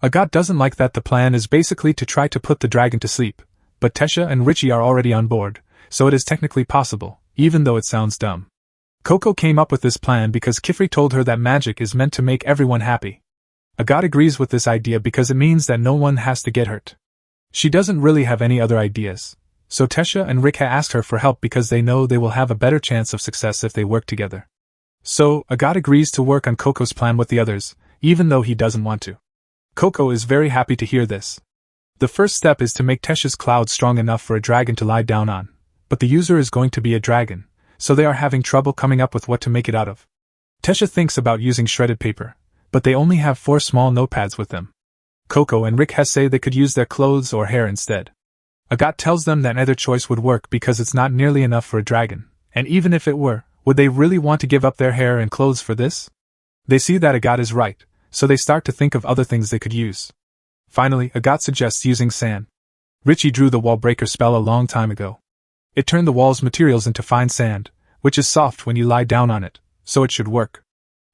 Speaker 1: Agathe doesn't like that the plan is basically to try to put the dragon to sleep, but Tesha and Richie are already on board, so it is technically possible, even though it sounds dumb. Coco came up with this plan because Kifri told her that magic is meant to make everyone happy. Agathe agrees with this idea because it means that no one has to get hurt. She doesn't really have any other ideas, so Tesha and Rikha ask her for help because they know they will have a better chance of success if they work together. So, Agathe agrees to work on Coco's plan with the others, even though he doesn't want to. Coco is very happy to hear this. The first step is to make Tesha's cloud strong enough for a dragon to lie down on, but the user is going to be a dragon, so they are having trouble coming up with what to make it out of. Tesha thinks about using shredded paper, but they only have 4 small notepads with them. Coco and Rikha say they could use their clothes or hair instead. Agathe tells them that neither choice would work because it's not nearly enough for a dragon, and even if it were, would they really want to give up their hair and clothes for this? They see that Agathe is right, so they start to think of other things they could use. Finally, Agathe suggests using sand. Richie drew the wall breaker spell a long time ago. It turned the wall's materials into fine sand, which is soft when you lie down on it, so it should work.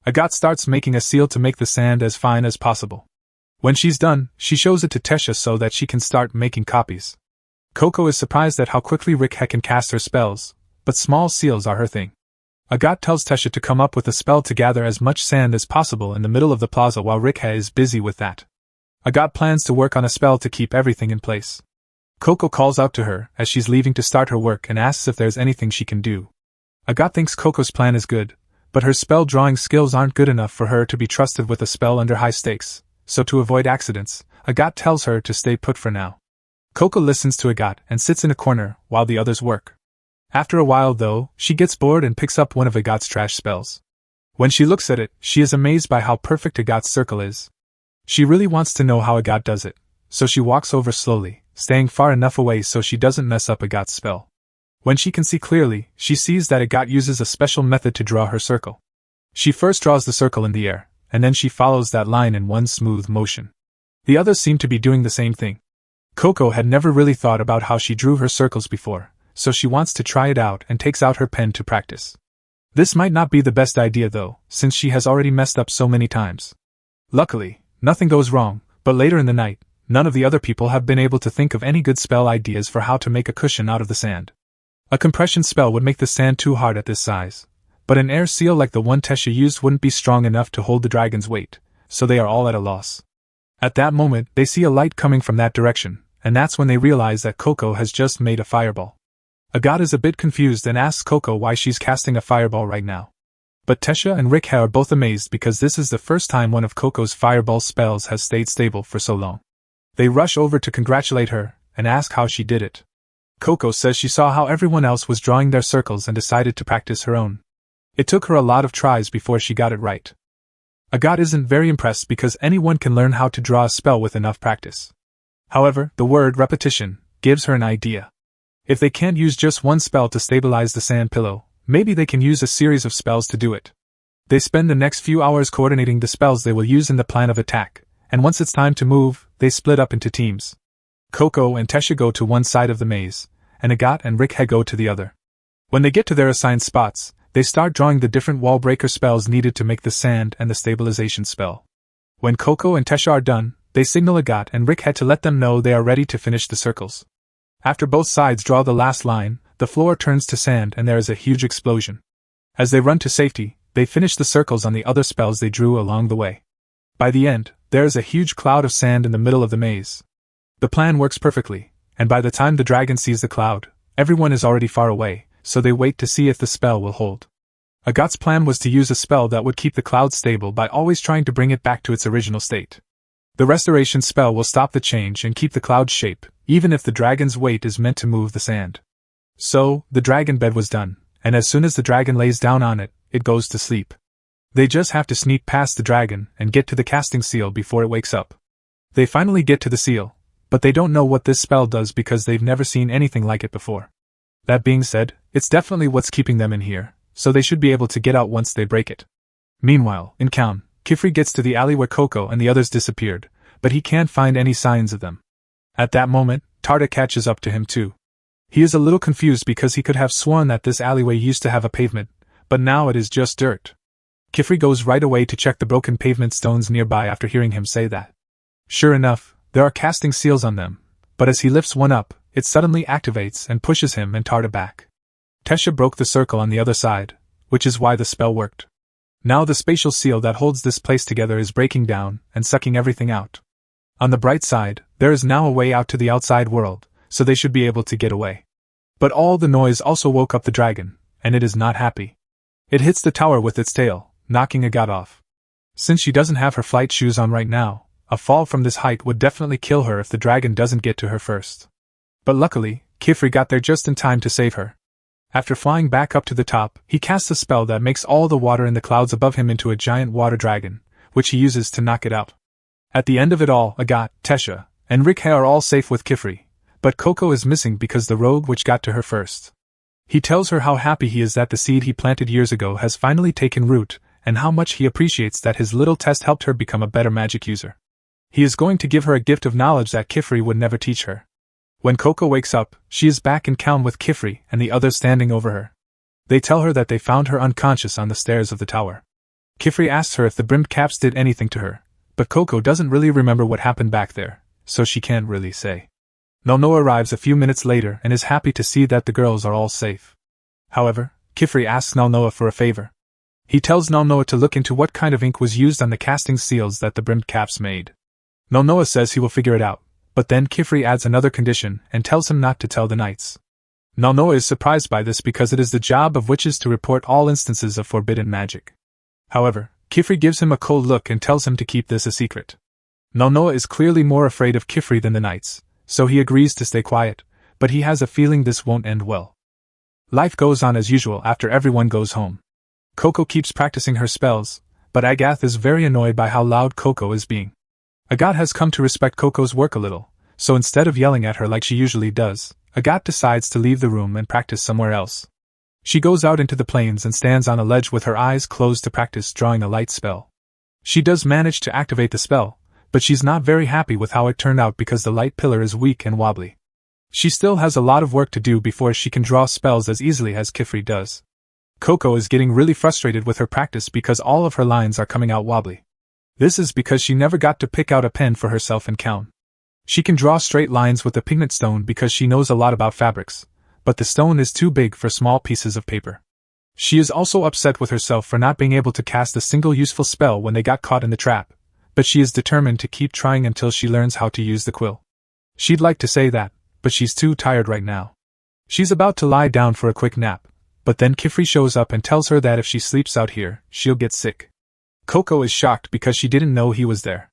Speaker 1: Agathe starts making a seal to make the sand as fine as possible. When she's done, she shows it to Tesha so that she can start making copies. Coco is surprised at how quickly Rikha can cast her spells, but small seals are her thing. Agathe tells Tesha to come up with a spell to gather as much sand as possible in the middle of the plaza while Rikha is busy with that. Agathe plans to work on a spell to keep everything in place. Coco calls out to her as she's leaving to start her work and asks if there's anything she can do. Agathe thinks Coco's plan is good, but her spell drawing skills aren't good enough for her to be trusted with a spell under high stakes, so to avoid accidents, Agathe tells her to stay put for now. Coco listens to Agathe and sits in a corner while the others work. After a while, though, she gets bored and picks up one of Agathe's trash spells. When she looks at it, she is amazed by how perfect Agathe's circle is. She really wants to know how Agathe does it, so she walks over slowly, staying far enough away so she doesn't mess up Agathe's spell. When she can see clearly, she sees that Agathe uses a special method to draw her circle. She first draws the circle in the air, and then she follows that line in one smooth motion. The others seem to be doing the same thing. Coco had never really thought about how she drew her circles before, so she wants to try it out and takes out her pen to practice. This might not be the best idea though, since she has already messed up so many times. Luckily, nothing goes wrong, but later in the night, none of the other people have been able to think of any good spell ideas for how to make a cushion out of the sand. A compression spell would make the sand too hard at this size, but an air seal like the one Tesha used wouldn't be strong enough to hold the dragon's weight, so they are all at a loss. At that moment, they see a light coming from that direction, and that's when they realize that Coco has just made a fireball. Agathe is a bit confused and asks Coco why she's casting a fireball right now. But Tesha and Rikha are both amazed because this is the first time one of Coco's fireball spells has stayed stable for so long. They rush over to congratulate her and ask how she did it. Coco says she saw how everyone else was drawing their circles and decided to practice her own. It took her a lot of tries before she got it right. Agathe isn't very impressed because anyone can learn how to draw a spell with enough practice. However, the word repetition gives her an idea. If they can't use just one spell to stabilize the sand pillow, maybe they can use a series of spells to do it. They spend the next few hours coordinating the spells they will use in the plan of attack, and once it's time to move, they split up into teams. Coco and Tesha go to one side of the maze, and Agathe and Rickhe go to the other. When they get to their assigned spots, they start drawing the different wall breaker spells needed to make the sand and the stabilization spell. When Coco and Tesha are done, they signal Agathe and Rickhe to let them know they are ready to finish the circles. After both sides draw the last line, the floor turns to sand and there is a huge explosion. As they run to safety, they finish the circles on the other spells they drew along the way. By the end, there is a huge cloud of sand in the middle of the maze. The plan works perfectly, and by the time the dragon sees the cloud, everyone is already far away, so they wait to see if the spell will hold. Agathe's plan was to use a spell that would keep the cloud stable by always trying to bring it back to its original state. The restoration spell will stop the change and keep the cloud's shape, even if the dragon's weight is meant to move the sand. So, the dragon bed was done, and as soon as the dragon lays down on it, it goes to sleep. They just have to sneak past the dragon and get to the casting seal before it wakes up. They finally get to the seal, but they don't know what this spell does because they've never seen anything like it before. That being said, it's definitely what's keeping them in here, so they should be able to get out once they break it. Meanwhile, in Kaun, Kifri gets to the alley where Coco and the others disappeared, but he can't find any signs of them. At that moment, Tarda catches up to him too. He is a little confused because he could have sworn that this alleyway used to have a pavement, but now it is just dirt. Kifri goes right away to check the broken pavement stones nearby after hearing him say that. Sure enough, there are casting seals on them, but as he lifts one up, it suddenly activates and pushes him and Tarda back. Tesha broke the circle on the other side, which is why the spell worked. Now the spatial seal that holds this place together is breaking down and sucking everything out. On the bright side, there is now a way out to the outside world, so they should be able to get away. But all the noise also woke up the dragon, and it is not happy. It hits the tower with its tail, knocking Agathe off. Since she doesn't have her flight shoes on right now, a fall from this height would definitely kill her if the dragon doesn't get to her first. But luckily, Kifri got there just in time to save her. After flying back up to the top, he casts a spell that makes all the water in the clouds above him into a giant water dragon, which he uses to knock it out. At the end of it all, Agathe, Tesha, and Rickhe are all safe with Kifri, but Coco is missing because the rogue witch got to her first. He tells her how happy he is that the seed he planted years ago has finally taken root, and how much he appreciates that his little test helped her become a better magic user. He is going to give her a gift of knowledge that Kifri would never teach her. When Coco wakes up, she is back in Kaun with Kifri and the others standing over her. They tell her that they found her unconscious on the stairs of the tower. Kifri asks her if the brimmed caps did anything to her, but Coco doesn't really remember what happened back there, so she can't really say. Nono arrives a few minutes later and is happy to see that the girls are all safe. However, Kifri asks Nalnoa for a favor. He tells Nalnoa to look into what kind of ink was used on the casting seals that the brimmed caps made. Nalnoa says he will figure it out, but then Kifri adds another condition and tells him not to tell the knights. Nalnoa is surprised by this because it is the job of witches to report all instances of forbidden magic. However, Kifri gives him a cold look and tells him to keep this a secret. Nalnoa is clearly more afraid of Kifri than the knights, so he agrees to stay quiet, but he has a feeling this won't end well. Life goes on as usual after everyone goes home. Coco keeps practicing her spells, but Agathe is very annoyed by how loud Coco is being. Agathe has come to respect Coco's work a little, so instead of yelling at her like she usually does, Agathe decides to leave the room and practice somewhere else. She goes out into the plains and stands on a ledge with her eyes closed to practice drawing a light spell. She does manage to activate the spell, but she's not very happy with how it turned out because the light pillar is weak and wobbly. She still has a lot of work to do before she can draw spells as easily as Kifri does. Coco is getting really frustrated with her practice because all of her lines are coming out wobbly. This is because she never got to pick out a pen for herself in Kaun. She can draw straight lines with the pigment stone because she knows a lot about fabrics, but the stone is too big for small pieces of paper. She is also upset with herself for not being able to cast a single useful spell when they got caught in the trap, but she is determined to keep trying until she learns how to use the quill. She'd like to say that, but she's too tired right now. She's about to lie down for a quick nap, but then Kifri shows up and tells her that if she sleeps out here, she'll get sick. Coco is shocked because she didn't know he was there.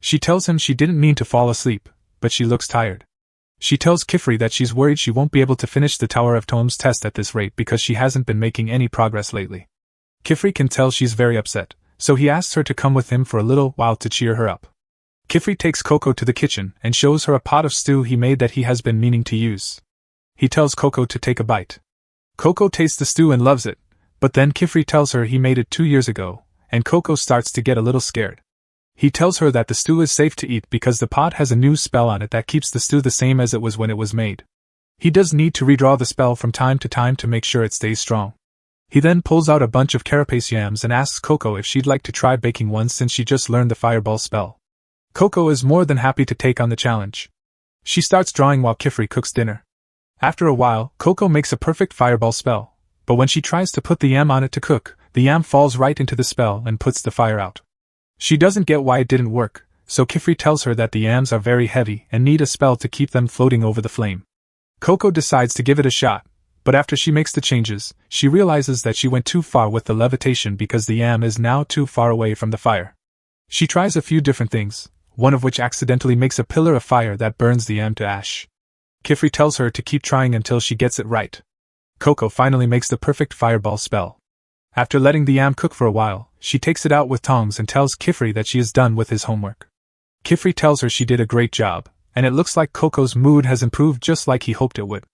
Speaker 1: She tells him she didn't mean to fall asleep, but she looks tired. She tells Kifri that she's worried she won't be able to finish the Tower of Tomes test at this rate because she hasn't been making any progress lately. Kifri can tell she's very upset, so he asks her to come with him for a little while to cheer her up. Kifri takes Coco to the kitchen and shows her a pot of stew he made that he has been meaning to use. He tells Coco to take a bite. Coco tastes the stew and loves it, But then Kifri tells her he made it 2 years ago, and Coco starts to get a little scared. He tells her that the stew is safe to eat because the pot has a new spell on it that keeps the stew the same as it was when it was made. He does need to redraw the spell from time to time to make sure it stays strong. He then pulls out a bunch of carapace yams and asks Coco if she'd like to try baking one since she just learned the fireball spell. Coco is more than happy to take on the challenge. She starts drawing while Kifri cooks dinner. After a while, Coco makes a perfect fireball spell, but when she tries to put the yam on it to cook, the yam falls right into the spell and puts the fire out. She doesn't get why it didn't work, so Kifri tells her that the yams are very heavy and need a spell to keep them floating over the flame. Coco decides to give it a shot, but after she makes the changes, she realizes that she went too far with the levitation because the yam is now too far away from the fire. She tries a few different things, one of which accidentally makes a pillar of fire that burns the yam to ash. Kifri tells her to keep trying until she gets it right. Coco finally makes the perfect fireball spell. After letting the yam cook for a while, she takes it out with tongs and tells Kifri that she is done with his homework. Kifri tells her she did a great job, and it looks like Coco's mood has improved just like he hoped it would.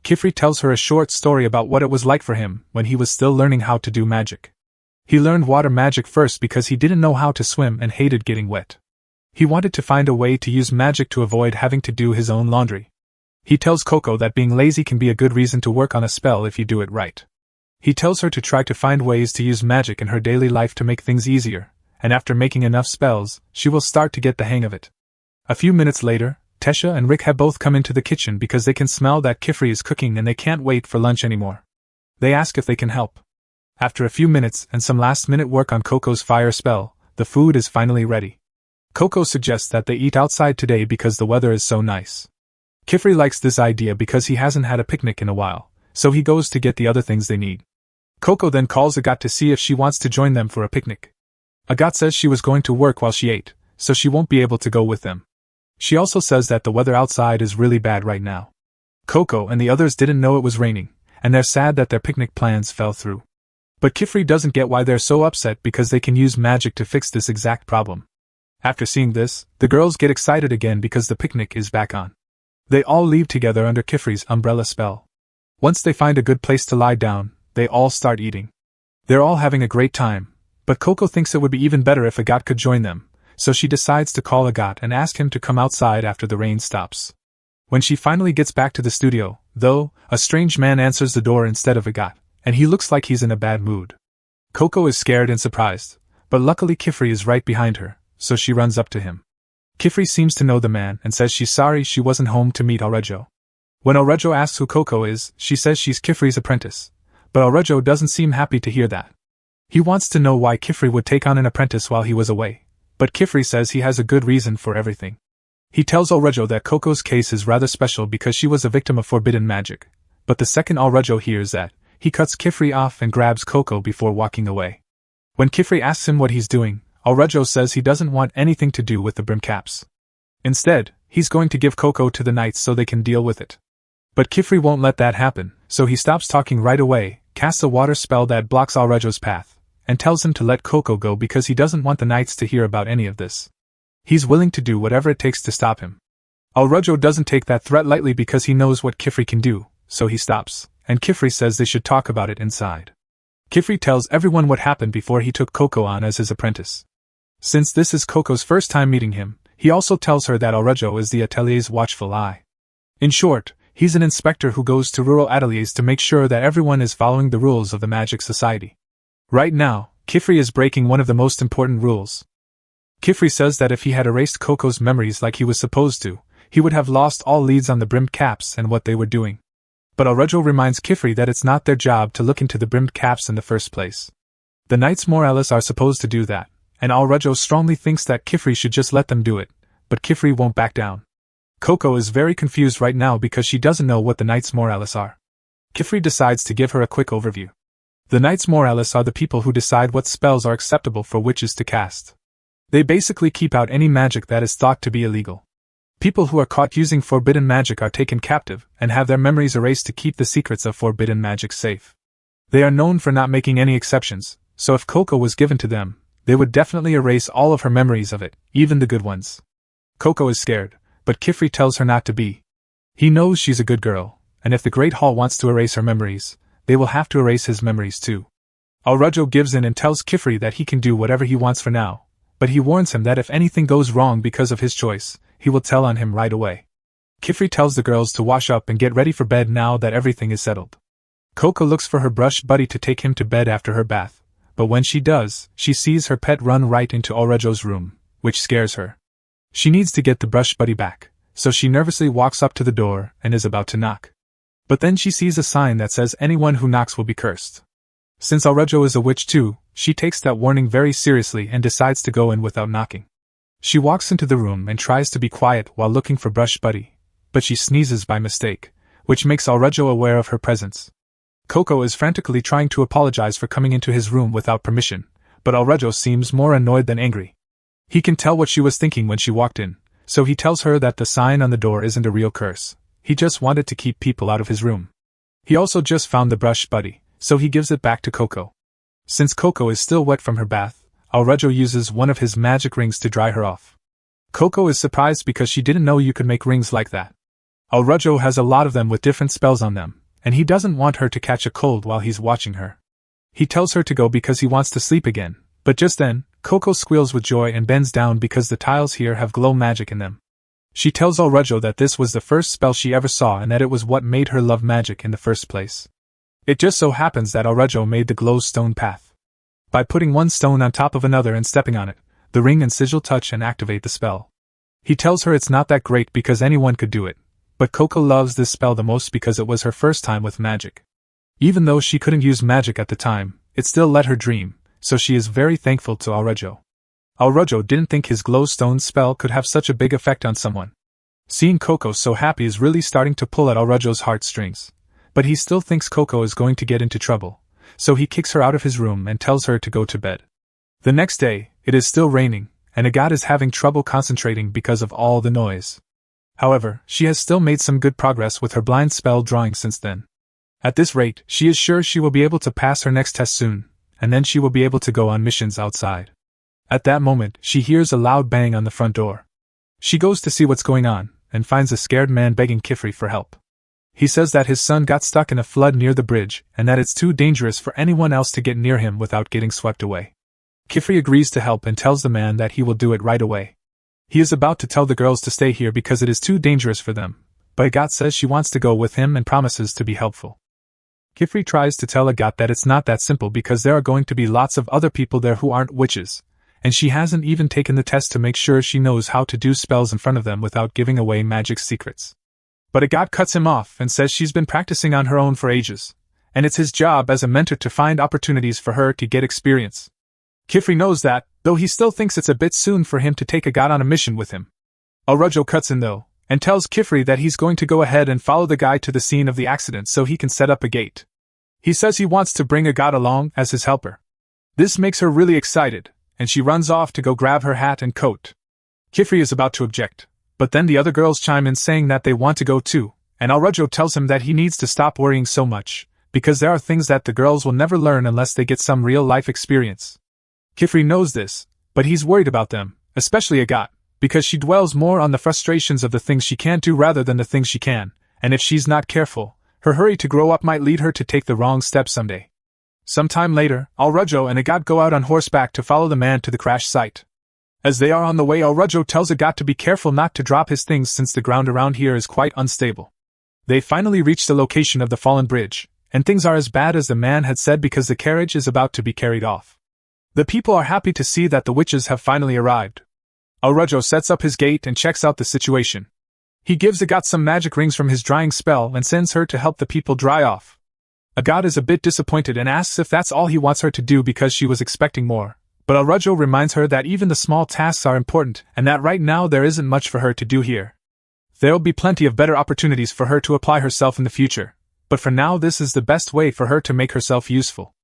Speaker 1: Kifri tells her a short story about what it was like for him when he was still learning how to do magic. He learned water magic first because he didn't know how to swim and hated getting wet. He wanted to find a way to use magic to avoid having to do his own laundry. He tells Coco that being lazy can be a good reason to work on a spell if you do it right. He tells her to try to find ways to use magic in her daily life to make things easier, and after making enough spells, she will start to get the hang of it. A few minutes later, Tesha and Rick have both come into the kitchen because they can smell that Kifri is cooking and they can't wait for lunch anymore. They ask if they can help. After a few minutes and some last-minute work on Coco's fire spell, the food is finally ready. Coco suggests that they eat outside today because the weather is so nice. Kifri likes this idea because he hasn't had a picnic in a while, so he goes to get the other things they need. Coco then calls Agathe to see if she wants to join them for a picnic. Agathe says she was going to work while she ate, so she won't be able to go with them. She also says that the weather outside is really bad right now. Coco and the others didn't know it was raining, and they're sad that their picnic plans fell through. But Kifri doesn't get why they're so upset because they can use magic to fix this exact problem. After seeing this, the girls get excited again because the picnic is back on. They all leave together under Kifri's umbrella spell. Once they find a good place to lie down, they all start eating. They're all having a great time, but Coco thinks it would be even better if Agathe could join them, so she decides to call Agathe and ask him to come outside after the rain stops. When she finally gets back to the studio, though, a strange man answers the door instead of Agathe, and he looks like he's in a bad mood. Coco is scared and surprised, but luckily Kifri is right behind her, so she runs up to him. Kifri seems to know the man and says she's sorry she wasn't home to meet Aurejo. When Aurejo asks who Coco is, she says she's Kifri's apprentice, but Aurejo doesn't seem happy to hear that. He wants to know why Kifri would take on an apprentice while he was away, but Kifri says he has a good reason for everything. He tells Aurejo that Coco's case is rather special because she was a victim of forbidden magic, but the second Aurejo hears that, he cuts Kifri off and grabs Coco before walking away. When Kifri asks him what he's doing, Aurejo says he doesn't want anything to do with the brim caps. Instead, he's going to give Coco to the knights so they can deal with it. But Kifri won't let that happen, so he stops talking right away, casts a water spell that blocks Aurejo's path, and tells him to let Coco go because he doesn't want the knights to hear about any of this. He's willing to do whatever it takes to stop him. Aurejo doesn't take that threat lightly because he knows what Kifri can do, so he stops, and Kifri says they should talk about it inside. Kifri tells everyone what happened before he took Coco on as his apprentice. Since this is Coco's first time meeting him, he also tells her that Aurejo is the Atelier's watchful eye. In short, he's an inspector who goes to rural ateliers to make sure that everyone is following the rules of the Magic Society. Right now, Kifri is breaking one of the most important rules. Kifri says that if he had erased Coco's memories like he was supposed to, he would have lost all leads on the brimmed caps and what they were doing. But Aurejo reminds Kifri that it's not their job to look into the brimmed caps in the first place. The Knights Morales are supposed to do that, and Aurejo strongly thinks that Kifri should just let them do it, but Kifri won't back down. Coco is very confused right now because she doesn't know what the Knights Morales are. Kifri decides to give her a quick overview. The Knights Morales are the people who decide what spells are acceptable for witches to cast. They basically keep out any magic that is thought to be illegal. People who are caught using forbidden magic are taken captive and have their memories erased to keep the secrets of forbidden magic safe. They are known for not making any exceptions, so if Coco was given to them, they would definitely erase all of her memories of it, even the good ones. Coco is scared, but Kifri tells her not to be. He knows she's a good girl, and if the Great Hall wants to erase her memories, they will have to erase his memories too. Alrejo gives in and tells Kifri that he can do whatever he wants for now, but he warns him that if anything goes wrong because of his choice, he will tell on him right away. Kifri tells the girls to wash up and get ready for bed now that everything is settled. Coco looks for her brush buddy to take him to bed after her bath, but when she does, she sees her pet run right into Alrejo's room, which scares her. She needs to get the brush buddy back, so she nervously walks up to the door and is about to knock. But then she sees a sign that says anyone who knocks will be cursed. Since Alrejo is a witch too, she takes that warning very seriously and decides to go in without knocking. She walks into the room and tries to be quiet while looking for brush buddy, but she sneezes by mistake, which makes Alrejo aware of her presence. Coco is frantically trying to apologize for coming into his room without permission, but Alrejo seems more annoyed than angry. He can tell what she was thinking when she walked in, so he tells her that the sign on the door isn't a real curse. He just wanted to keep people out of his room. He also just found the brush buddy, so he gives it back to Coco. Since Coco is still wet from her bath, Alrejo uses one of his magic rings to dry her off. Coco is surprised because she didn't know you could make rings like that. Alrejo has a lot of them with different spells on them, and he doesn't want her to catch a cold while he's watching her. He tells her to go because he wants to sleep again, but just then, Coco squeals with joy and bends down because the tiles here have glow magic in them. She tells Alrejo that this was the first spell she ever saw and that it was what made her love magic in the first place. It just so happens that Alrejo made the glow stone path. By putting one stone on top of another and stepping on it, the ring and sigil touch and activate the spell. He tells her it's not that great because anyone could do it, but Coco loves this spell the most because it was her first time with magic. Even though she couldn't use magic at the time, it still let her dream, so she is very thankful to Alrejo. Alrejo didn't think his glowstone spell could have such a big effect on someone. Seeing Coco so happy is really starting to pull at Alrejo's heartstrings, but he still thinks Coco is going to get into trouble, so he kicks her out of his room and tells her to go to bed. The next day, it is still raining, and Agathe is having trouble concentrating because of all the noise. However, she has still made some good progress with her blind spell drawing since then. At this rate, she is sure she will be able to pass her next test soon, and then she will be able to go on missions outside. At that moment, she hears a loud bang on the front door. She goes to see what's going on, and finds a scared man begging Kifri for help. He says that his son got stuck in a flood near the bridge, and that it's too dangerous for anyone else to get near him without getting swept away. Kifri agrees to help and tells the man that he will do it right away. He is about to tell the girls to stay here because it is too dangerous for them, but Agathe says she wants to go with him and promises to be helpful. Kifri tries to tell Agathe that it's not that simple because there are going to be lots of other people there who aren't witches, and she hasn't even taken the test to make sure she knows how to do spells in front of them without giving away magic secrets. But Agathe cuts him off and says she's been practicing on her own for ages, and it's his job as a mentor to find opportunities for her to get experience. Kifri knows that, though he still thinks it's a bit soon for him to take Agathe on a mission with him. Alrejo cuts in though, and tells Kifri that he's going to go ahead and follow the guy to the scene of the accident so he can set up a gate. He says he wants to bring Agathe along as his helper. This makes her really excited, and she runs off to go grab her hat and coat. Kifri is about to object, but then the other girls chime in saying that they want to go too, and Alrejo tells him that he needs to stop worrying so much, because there are things that the girls will never learn unless they get some real-life experience. Kifri knows this, but he's worried about them, especially Agathe, because she dwells more on the frustrations of the things she can't do rather than the things she can, and if she's not careful, her hurry to grow up might lead her to take the wrong step someday. Sometime later, Alrejo and Agathe go out on horseback to follow the man to the crash site. As they are on the way, Alrejo tells Agathe to be careful not to drop his things since the ground around here is quite unstable. They finally reach the location of the fallen bridge, and things are as bad as the man had said because the carriage is about to be carried off. The people are happy to see that the witches have finally arrived. Alrejo sets up his gate and checks out the situation. He gives Agathe some magic rings from his drying spell and sends her to help the people dry off. Agathe is a bit disappointed and asks if that's all he wants her to do because she was expecting more, but Alrejo reminds her that even the small tasks are important and that right now there isn't much for her to do here. There'll be plenty of better opportunities for her to apply herself in the future, but for now this is the best way for her to make herself useful.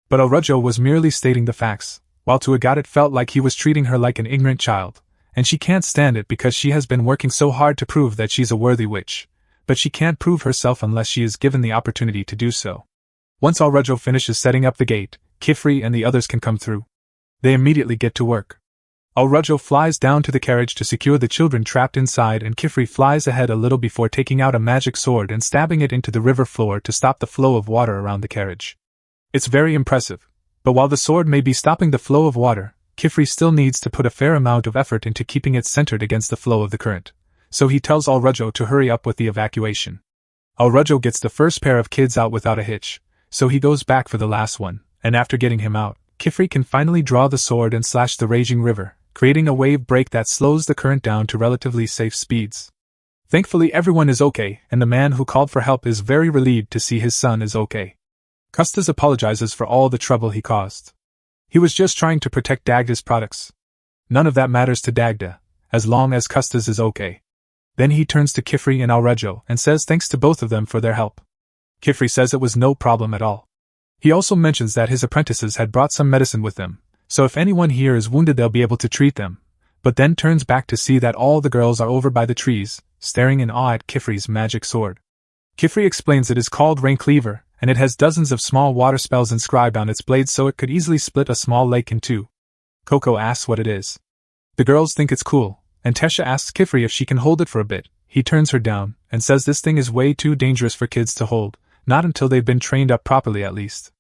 Speaker 1: But Alrejo was merely stating the facts, while to Agathe it felt like he was treating her like an ignorant child, and she can't stand it because she has been working so hard to prove that she's a worthy witch, but she can't prove herself unless she is given the opportunity to do so. Once Alrejo finishes setting up the gate, Kifri and the others can come through. They immediately get to work. Alrejo flies down to the carriage to secure the children trapped inside, and Kifri flies ahead a little before taking out a magic sword and stabbing it into the river floor to stop the flow of water around the carriage. It's very impressive, But while the sword may be stopping the flow of water, Kifri still needs to put a fair amount of effort into keeping it centered against the flow of the current. So he tells Alrujo to hurry up with the evacuation. Alrujo gets the first pair of kids out without a hitch, so he goes back for the last one, and after getting him out, Kifri can finally draw the sword and slash the raging river, creating a wave break that slows the current down to relatively safe speeds. Thankfully everyone is okay, and the man who called for help is very relieved to see his son is okay. Custis apologizes for all the trouble he caused. He was just trying to protect Dagda's products. None of that matters to Dagda, as long as Custis is okay. Then he turns to Kifri and Alrujo and says thanks to both of them for their help. Kifri says it was no problem at all. He also mentions that his apprentices had brought some medicine with them, so if anyone here is wounded they'll be able to treat them, but then turns back to see that all the girls are over by the trees, staring in awe at Kifri's magic sword. Kifri explains it is called Rain Cleaver, and it has dozens of small water spells inscribed on its blade so it could easily split a small lake in two. Coco asks what it is. The girls think it's cool, and Tesha asks Kifri if she can hold it for a bit. He turns her down, and says this thing is way too dangerous for kids to hold, not until they've been trained up properly at least.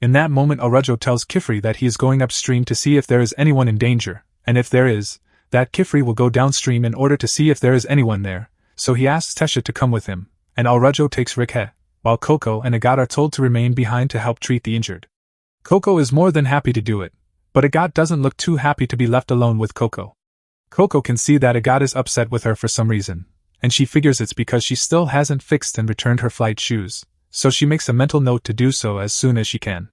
Speaker 1: In that moment Alrujo tells Kifri that he is going upstream to see if there is anyone in danger, and if there is, that Kifri will go downstream in order to see if there is anyone there, so he asks Tesha to come with him, and Alrujo takes Rikhe, while Coco and Agat are told to remain behind to help treat the injured. Coco is more than happy to do it, but Agat doesn't look too happy to be left alone with Coco. Coco can see that Agat is upset with her for some reason, and she figures it's because she still hasn't fixed and returned her flight shoes, so she makes a mental note to do so as soon as she can.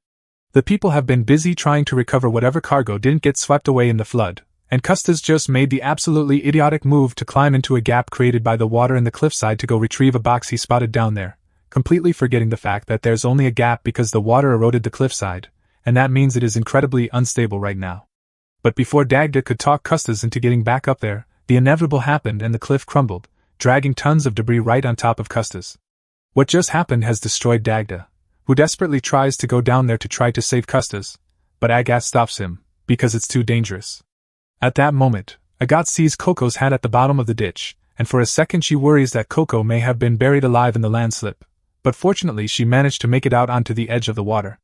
Speaker 1: The people have been busy trying to recover whatever cargo didn't get swept away in the flood, and Custis just made the absolutely idiotic move to climb into a gap created by the water in the cliffside to go retrieve a box he spotted down there, completely forgetting the fact that there's only a gap because the water eroded the cliffside, and that means it is incredibly unstable right now. But before Dagda could talk Custis into getting back up there, the inevitable happened and the cliff crumbled, dragging tons of debris right on top of Custis. What just happened has destroyed Dagda, who desperately tries to go down there to try to save Custis, but Agat stops him, because it's too dangerous. At that moment, Agat sees Coco's hat at the bottom of the ditch, and for a second she worries that Coco may have been buried alive in the landslip, but fortunately she managed to make it out onto the edge of the water.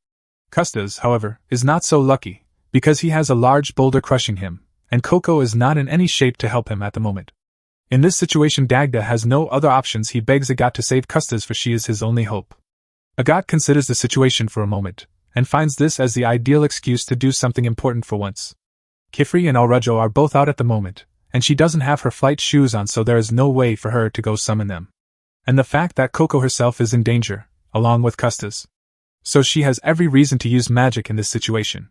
Speaker 1: Custis, however, is not so lucky, because he has a large boulder crushing him, and Coco is not in any shape to help him at the moment. In this situation Dagda has no other options. He begs Agat to save Custis for she is his only hope. Agat considers the situation for a moment, and finds this as the ideal excuse to do something important for once. Kifri and Alrujo are both out at the moment, and she doesn't have her flight shoes on, so there is no way for her to go summon them. And the fact that Coco herself is in danger, along with Custis. So she has every reason to use magic in this situation.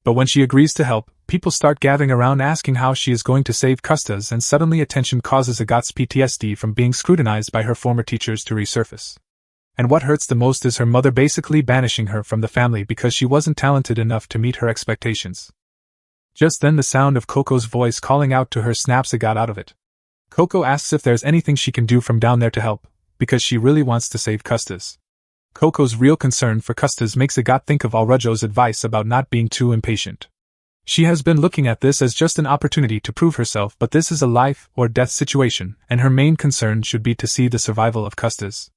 Speaker 1: But when she agrees to help, people start gathering around asking how she is going to save Custis, and suddenly attention causes Agat's PTSD from being scrutinized by her former teachers to resurface. And what hurts the most is her mother basically banishing her from the family because she wasn't talented enough to meet her expectations. Just then the sound of Coco's voice calling out to her snaps Agat out of it. Coco asks if there's anything she can do from down there to help, because she really wants to save Custis. Coco's real concern for Custis makes Agat think of Alrujo's advice about not being too impatient. She has been looking at this as just an opportunity to prove herself, but this is a life or death situation, and her main concern should be to see the survival of Custis.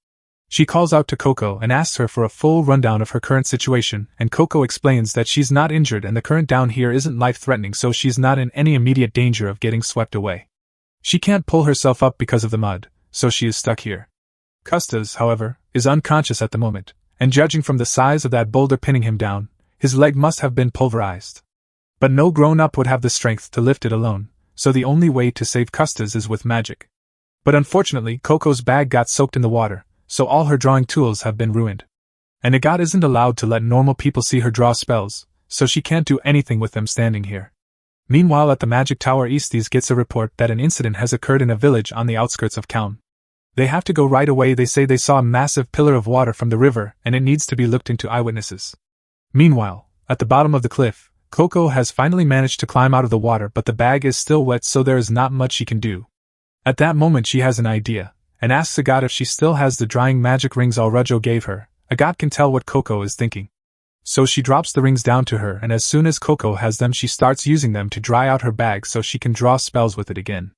Speaker 1: She calls out to Coco and asks her for a full rundown of her current situation, and Coco explains that she's not injured and the current down here isn't life-threatening, so she's not in any immediate danger of getting swept away. She can't pull herself up because of the mud, so she is stuck here. Custis, however, is unconscious at the moment, and judging from the size of that boulder pinning him down, his leg must have been pulverized. But no grown-up would have the strength to lift it alone, so the only way to save Custis is with magic. But unfortunately, Coco's bag got soaked in the water, so all her drawing tools have been ruined. And Agat isn't allowed to let normal people see her draw spells, so she can't do anything with them standing here. Meanwhile at the Magic Tower Easties gets a report that an incident has occurred in a village on the outskirts of Kaun. They have to go right away. They say they saw a massive pillar of water from the river and it needs to be looked into eyewitnesses. Meanwhile, at the bottom of the cliff, Coco has finally managed to climb out of the water, but the bag is still wet, so there is not much she can do. At that moment she has an idea, and asks Agat if she still has the drying magic rings Alrujo gave her. Agat can tell what Coco is thinking. So she drops the rings down to her, and as soon as Coco has them she starts using them to dry out her bag so she can draw spells with it again.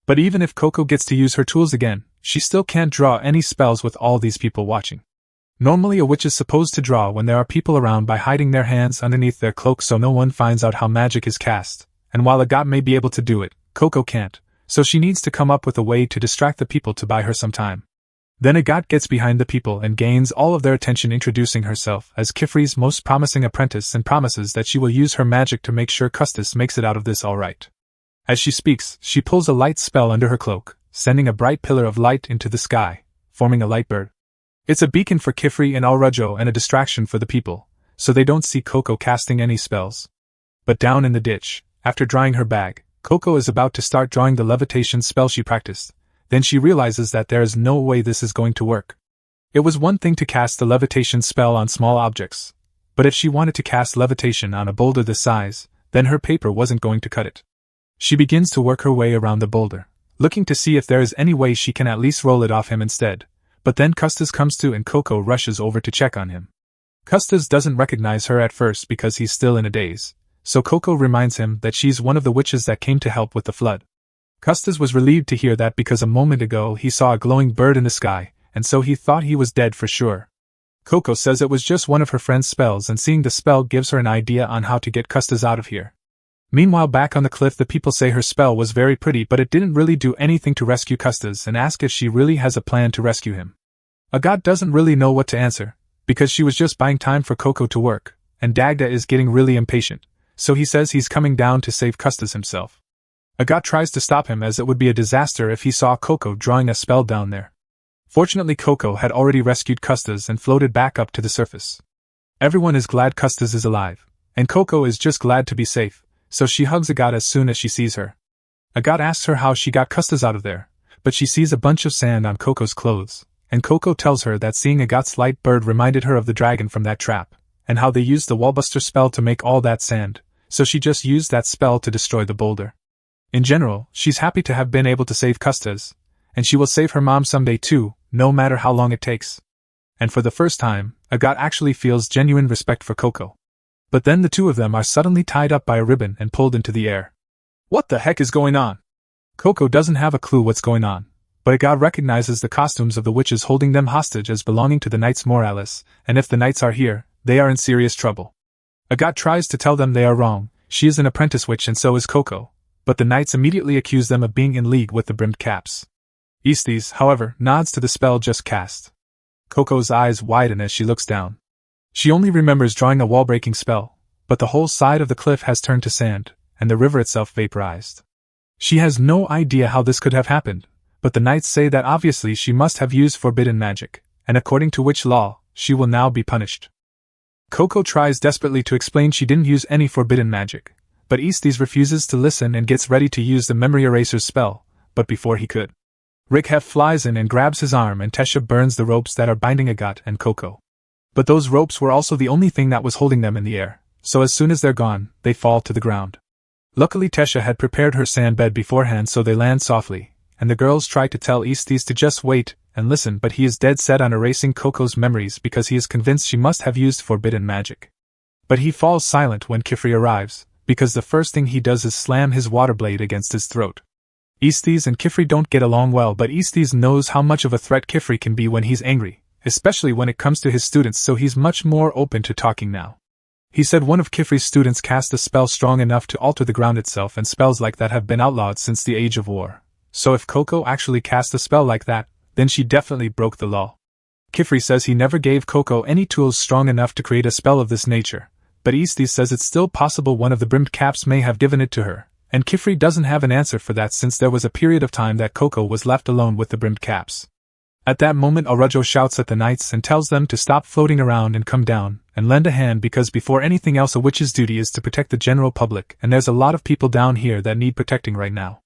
Speaker 1: But even if Coco gets to use her tools again, she still can't draw any spells with all these people watching. Normally a witch is supposed to draw when there are people around by hiding their hands underneath their cloak so no one finds out how magic is cast, and while Agathe may be able to do it, Coco can't, so she needs to come up with a way to distract the people to buy her some time. Then Agathe gets behind the people and gains all of their attention, introducing herself as Kifri's most promising apprentice and promises that she will use her magic to make sure Custis makes it out of this alright. As she speaks, she pulls a light spell under her cloak, sending a bright pillar of light into the sky, forming a light bird. It's a beacon for Kifri and Alrajo and a distraction for the people, so they don't see Coco casting any spells. But down in the ditch, after drying her bag, Coco is about to start drawing the levitation spell she practiced. Then she realizes that there is no way this is going to work. It was one thing to cast the levitation spell on small objects, but if she wanted to cast levitation on a boulder this size, then her paper wasn't going to cut it. She begins to work her way around the boulder, looking to see if there is any way she can at least roll it off him instead. But then Custis comes to and Coco rushes over to check on him. Custis doesn't recognize her at first because he's still in a daze, so Coco reminds him that she's one of the witches that came to help with the flood. Custis was relieved to hear that because a moment ago he saw a glowing bird in the sky, and so he thought he was dead for sure. Coco says it was just one of her friend's spells, and seeing the spell gives her an idea on how to get Custis out of here. Meanwhile, back on the cliff, the people say her spell was very pretty, but it didn't really do anything to rescue Custis, and ask if she really has a plan to rescue him. Agathe doesn't really know what to answer, because she was just buying time for Coco to work, and Dagda is getting really impatient, so he says he's coming down to save Custis himself. Agathe tries to stop him as it would be a disaster if he saw Coco drawing a spell down there. Fortunately, Coco had already rescued Custis and floated back up to the surface. Everyone is glad Custis is alive, and Coco is just glad to be safe, so she hugs Agathe as soon as she sees her. Agathe asks her how she got Custis out of there, but she sees a bunch of sand on Coco's clothes, and Coco tells her that seeing Agathe's light bird reminded her of the dragon from that trap, and how they used the Wallbuster spell to make all that sand, so she just used that spell to destroy the boulder. In general, she's happy to have been able to save Custis, and she will save her mom someday too, no matter how long it takes. And for the first time, Agathe actually feels genuine respect for Coco. But then the two of them are suddenly tied up by a ribbon and pulled into the air. What the heck is going on? Coco doesn't have a clue what's going on, but Agathe recognizes the costumes of the witches holding them hostage as belonging to the Knights Morales, and if the Knights are here, they are in serious trouble. Agathe tries to tell them they are wrong, she is an apprentice witch and so is Coco, but the Knights immediately accuse them of being in league with the brimmed caps. Aestes, however, nods to the spell just cast. Coco's eyes widen as she looks down. She only remembers drawing a wall-breaking spell, but the whole side of the cliff has turned to sand, and the river itself vaporized. She has no idea how this could have happened, but the Knights say that obviously she must have used forbidden magic, and according to witch law, she will now be punished. Coco tries desperately to explain she didn't use any forbidden magic, but Aestes refuses to listen and gets ready to use the memory eraser's spell, but before he could, Rikhef flies in and grabs his arm and Tesha burns the ropes that are binding Agathe and Coco. But those ropes were also the only thing that was holding them in the air, so as soon as they're gone, they fall to the ground. Luckily Tesha had prepared her sand bed beforehand so they land softly, and the girls try to tell Aestes to just wait and listen, but he is dead set on erasing Coco's memories because he is convinced she must have used forbidden magic. But he falls silent when Kifri arrives, because the first thing he does is slam his water blade against his throat. Aestes and Kifri don't get along well, but Aestes knows how much of a threat Kifri can be when he's angry, especially when it comes to his students, so he's much more open to talking now. He said one of Kifri's students cast a spell strong enough to alter the ground itself, and spells like that have been outlawed since the Age of War. So if Coco actually cast a spell like that, then she definitely broke the law. Kifri says he never gave Coco any tools strong enough to create a spell of this nature, but Aestes says it's still possible one of the brimmed caps may have given it to her, and Kifri doesn't have an answer for that since there was a period of time that Coco was left alone with the brimmed caps. At that moment Alrajo shouts at the Knights and tells them to stop floating around and come down and lend a hand, because before anything else a witch's duty is to protect the general public, and there's a lot of people down here that need protecting right now.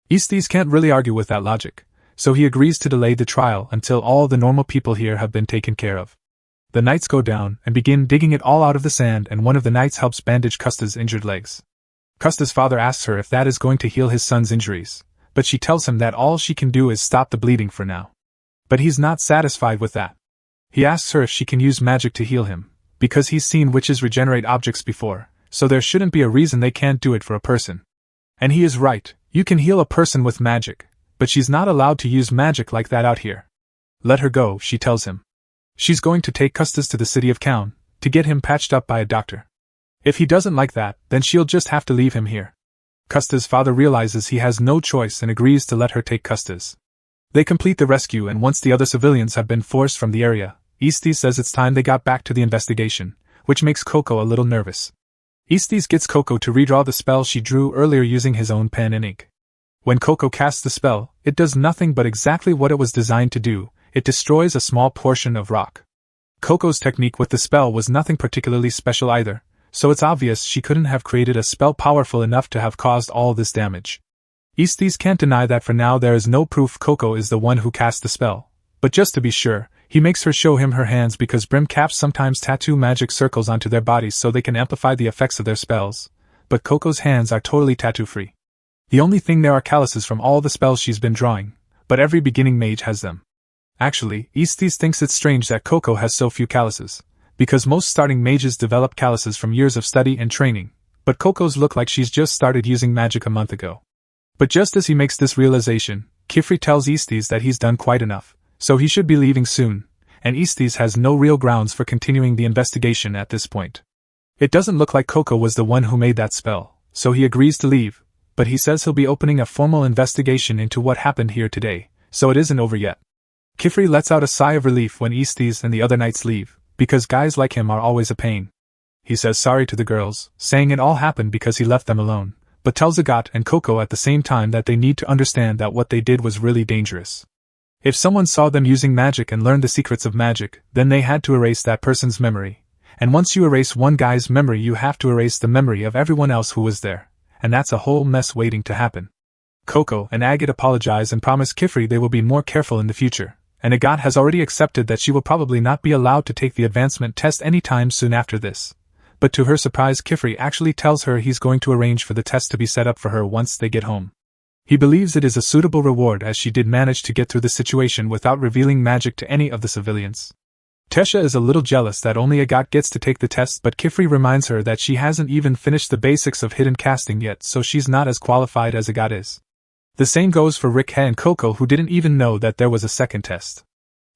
Speaker 1: Aestes can't really argue with that logic, so he agrees to delay the trial until all the normal people here have been taken care of. The Knights go down and begin digging it all out of the sand, and one of the Knights helps bandage Custis' injured legs. Custis' father asks her if that is going to heal his son's injuries, but she tells him that all she can do is stop the bleeding for now. But he's not satisfied with that. He asks her if she can use magic to heal him, because he's seen witches regenerate objects before, so there shouldn't be a reason they can't do it for a person. And he is right, you can heal a person with magic, but she's not allowed to use magic like that out here. Let her go, she tells him. She's going to take Custis to the city of Kaun, to get him patched up by a doctor. If he doesn't like that, then she'll just have to leave him here. Custis' father realizes he has no choice and agrees to let her take Custis. They complete the rescue, and once the other civilians have been forced from the area, Estes says it's time they got back to the investigation, which makes Coco a little nervous. Estes gets Coco to redraw the spell she drew earlier using his own pen and ink. When Coco casts the spell, it does nothing but exactly what it was designed to do. It destroys a small portion of rock. Coco's technique with the spell was nothing particularly special either, so it's obvious she couldn't have created a spell powerful enough to have caused all this damage. Estes can't deny that for now there is no proof Coco is the one who cast the spell, but just to be sure, he makes her show him her hands because brim caps sometimes tattoo magic circles onto their bodies so they can amplify the effects of their spells, but Coco's hands are totally tattoo-free. The only thing there are calluses from all the spells she's been drawing, but every beginning mage has them. Actually, Estes thinks it's strange that Coco has so few calluses, because most starting mages develop calluses from years of study and training, but Coco's look like she's just started using magic a month ago. But just as he makes this realization, Kifri tells Estes that he's done quite enough, so he should be leaving soon, and Estes has no real grounds for continuing the investigation at this point. It doesn't look like Coco was the one who made that spell, so he agrees to leave, but he says he'll be opening a formal investigation into what happened here today, so it isn't over yet. Kifri lets out a sigh of relief when Estes and the other knights leave, because guys like him are always a pain. He says sorry to the girls, saying it all happened because he left them alone, but tells Agathe and Coco at the same time that they need to understand that what they did was really dangerous. If someone saw them using magic and learned the secrets of magic, then they had to erase that person's memory, and once you erase one guy's memory you have to erase the memory of everyone else who was there, and that's a whole mess waiting to happen. Coco and Agathe apologize and promise Kifri they will be more careful in the future, and Agathe has already accepted that she will probably not be allowed to take the advancement test anytime soon after this. But to her surprise, Kifri actually tells her he's going to arrange for the test to be set up for her once they get home. He believes it is a suitable reward as she did manage to get through the situation without revealing magic to any of the civilians. Tesha is a little jealous that only Agathe gets to take the test, but Kifri reminds her that she hasn't even finished the basics of hidden casting yet, so she's not as qualified as Agathe is. The same goes for Rick and Coco, who didn't even know that there was a second test.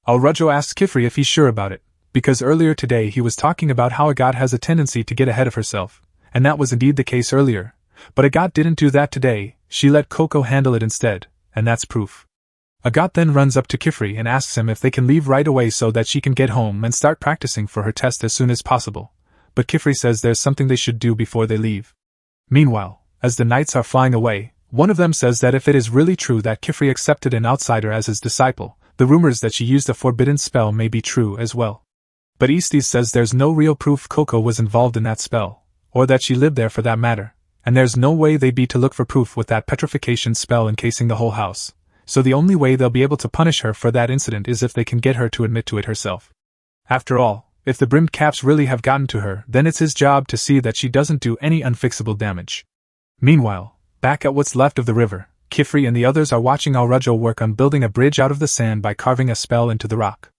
Speaker 1: Alrujo asks Kifri if he's sure about it, because earlier today he was talking about how Agathe has a tendency to get ahead of herself, and that was indeed the case earlier, but Agathe didn't do that today. She let Coco handle it instead, and that's proof. Agathe then runs up to Kifri and asks him if they can leave right away so that she can get home and start practicing for her test as soon as possible, but Kifri says there's something they should do before they leave. Meanwhile, as the knights are flying away, one of them says that if it is really true that Kifri accepted an outsider as his disciple, the rumors that she used a forbidden spell may be true as well. But Estes says there's no real proof Coco was involved in that spell, or that she lived there for that matter, and there's no way they'd be to look for proof with that petrification spell encasing the whole house, so the only way they'll be able to punish her for that incident is if they can get her to admit to it herself. After all, if the brimmed caps really have gotten to her, then it's his job to see that she doesn't do any unfixable damage. Meanwhile, back at what's left of the river, Kifri and the others are watching Alrujo work on building a bridge out of the sand by carving a spell into the rock.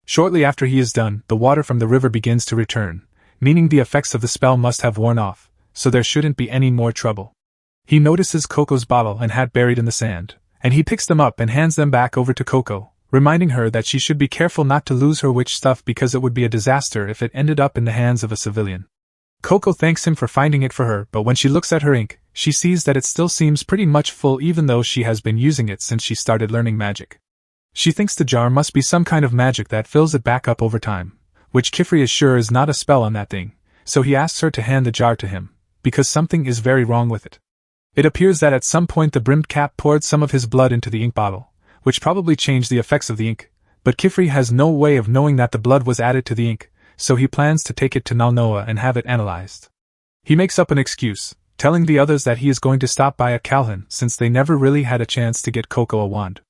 Speaker 1: Shortly after he is done, the water from the river begins to return, meaning the effects of the spell must have worn off, so there shouldn't be any more trouble. He notices Coco's bottle and hat buried in the sand, and he picks them up and hands them back over to Coco, reminding her that she should be careful not to lose her witch stuff because it would be a disaster if it ended up in the hands of a civilian. Coco thanks him for finding it for her, but when she looks at her ink, she sees that it still seems pretty much full even though she has been using it since she started learning magic. She thinks the jar must be some kind of magic that fills it back up over time, which Kifri is sure is not a spell on that thing, so he asks her to hand the jar to him, because something is very wrong with it. It appears that at some point the brimmed cap poured some of his blood into the ink bottle, which probably changed the effects of the ink, but Kifri has no way of knowing that the blood was added to the ink, so he plans to take it to Nalnoa and have it analyzed. He makes up an excuse, telling the others that he is going to stop by at Calhoun since they never really had a chance to get Coco a wand.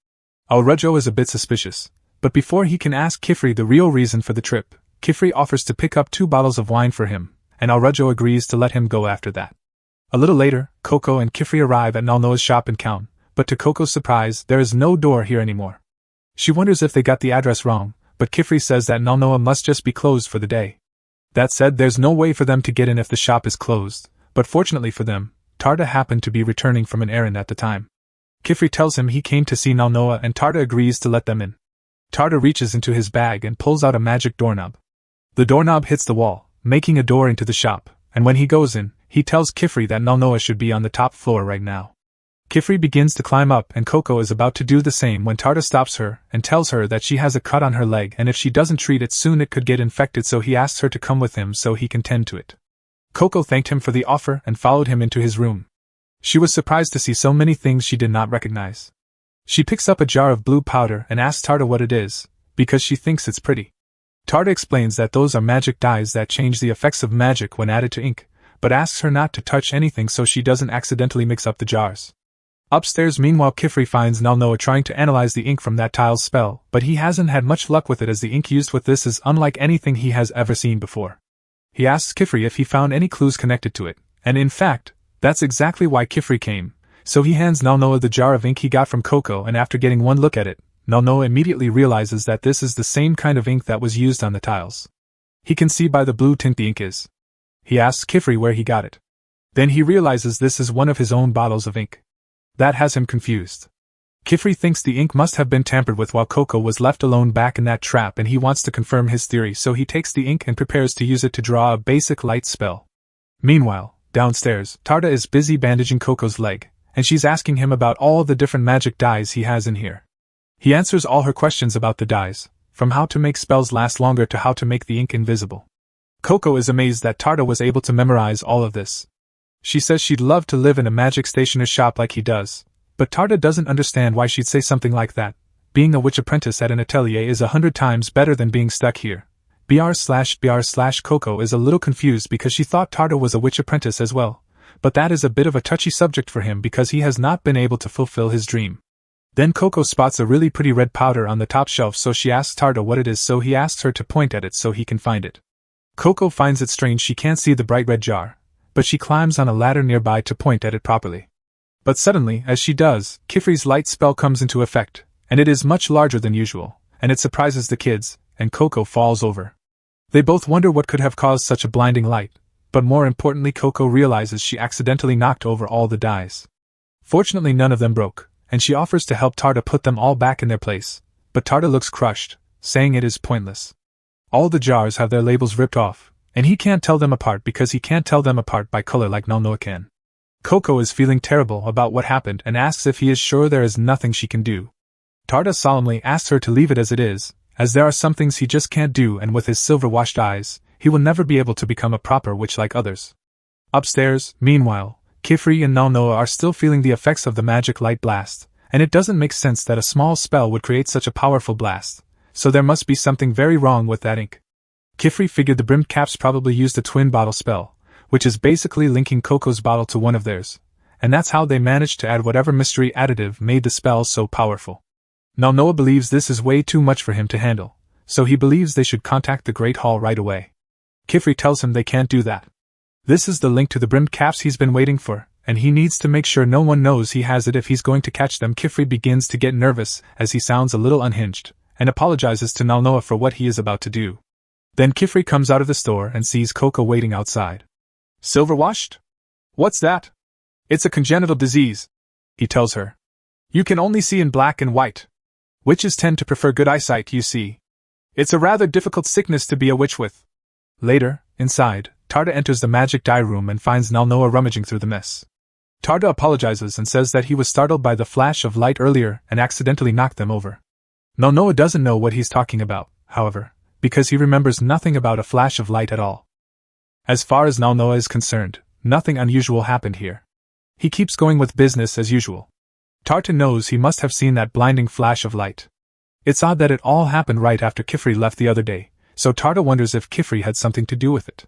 Speaker 1: Alrujo is a bit suspicious, but before he can ask Kifri the real reason for the trip, Kifri offers to pick up 2 bottles of wine for him, and Alrujo agrees to let him go after that. A little later, Coco and Kifri arrive at Nalnoa's shop in Calhoun, but to Coco's surprise, there is no door here anymore. She wonders if they got the address wrong, but Kifri says that Nalnoa must just be closed for the day. That said, there's no way for them to get in if the shop is closed, but fortunately for them, Tarda happened to be returning from an errand at the time. Kifri tells him he came to see Nalnoa and Tarda agrees to let them in. Tarta reaches into his bag and pulls out a magic doorknob. The doorknob hits the wall, making a door into the shop, and when he goes in, he tells Kifri that Nalnoa should be on the top floor right now. Kifri begins to climb up and Coco is about to do the same when Tarta stops her and tells her that she has a cut on her leg and if she doesn't treat it soon it could get infected, so he asks her to come with him so he can tend to it. Coco thanked him for the offer and followed him into his room. She was surprised to see so many things she did not recognize. She picks up a jar of blue powder and asks Tarta what it is, because she thinks it's pretty. Tarta explains that those are magic dyes that change the effects of magic when added to ink, but asks her not to touch anything so she doesn't accidentally mix up the jars. Upstairs, meanwhile, Kifri finds Nalnoa trying to analyze the ink from that tile's spell, but he hasn't had much luck with it as the ink used with this is unlike anything he has ever seen before. He asks Kifri if he found any clues connected to it, and in fact, that's exactly why Kifri came, so he hands Nalnoa the jar of ink he got from Coco and after getting one look at it, Nalnoa immediately realizes that this is the same kind of ink that was used on the tiles. He can see by the blue tint the ink is. He asks Kifri where he got it. Then he realizes this is one of his own bottles of ink. That has him confused. Kifri thinks the ink must have been tampered with while Coco was left alone back in that trap and he wants to confirm his theory, so he takes the ink and prepares to use it to draw a basic light spell. Meanwhile, downstairs, Tarta is busy bandaging Coco's leg, and she's asking him about all the different magic dyes he has in here. He answers all her questions about the dyes, from how to make spells last longer to how to make the ink invisible. Coco is amazed that Tarta was able to memorize all of this. She says she'd love to live in a magic stationer's shop like he does, but Tarta doesn't understand why she'd say something like that. Being a witch apprentice at an atelier is 100 times better than being stuck here. Coco is a little confused because she thought Tarta was a witch apprentice as well, but that is a bit of a touchy subject for him because he has not been able to fulfill his dream. Then Coco spots a really pretty red powder on the top shelf, so she asks Tarta what it is, so he asks her to point at it so he can find it. Coco finds it strange she can't see the bright red jar, but she climbs on a ladder nearby to point at it properly. But suddenly, as she does, Kifri's light spell comes into effect, and it is much larger than usual, and it surprises the kids, and Coco falls over. They both wonder what could have caused such a blinding light, but more importantly Coco realizes she accidentally knocked over all the dyes. Fortunately none of them broke, and she offers to help Tarta put them all back in their place, but Tarta looks crushed, saying it is pointless. All the jars have their labels ripped off, and he can't tell them apart because he can't tell them apart by color like Nalnoa can. Coco is feeling terrible about what happened and asks if he is sure there is nothing she can do. Tarta solemnly asks her to leave it as it is, as there are some things he just can't do, and with his silver-washed eyes, he will never be able to become a proper witch like others. Upstairs, meanwhile, Kifri and Nalnoa are still feeling the effects of the magic light blast, and it doesn't make sense that a small spell would create such a powerful blast, so there must be something very wrong with that ink. Kifri figured the brimmed caps probably used a twin bottle spell, which is basically linking Coco's bottle to one of theirs, and that's how they managed to add whatever mystery additive made the spell so powerful. Nalnoa believes this is way too much for him to handle, so he believes they should contact the Great Hall right away. Kifri tells him they can't do that. This is the link to the brimmed caps he's been waiting for, and he needs to make sure no one knows he has it if he's going to catch them. Kifri begins to get nervous as he sounds a little unhinged, and apologizes to Nalnoa for what he is about to do. Then Kifri comes out of the store and sees Coco waiting outside. Silver-washed? What's that? It's a congenital disease, he tells her. You can only see in black and white. Witches tend to prefer good eyesight, you see. It's a rather difficult sickness to be a witch with. Later, inside, Tarta enters the magic dye room and finds Nalnoa rummaging through the mess. Tarta apologizes and says that he was startled by the flash of light earlier and accidentally knocked them over. Nalnoa doesn't know what he's talking about, however, because he remembers nothing about a flash of light at all. As far as Nalnoa is concerned, nothing unusual happened here. He keeps going with business as usual. Tarta knows he must have seen that blinding flash of light. It's odd that it all happened right after Kifri left the other day, so Tarta wonders if Kifri had something to do with it.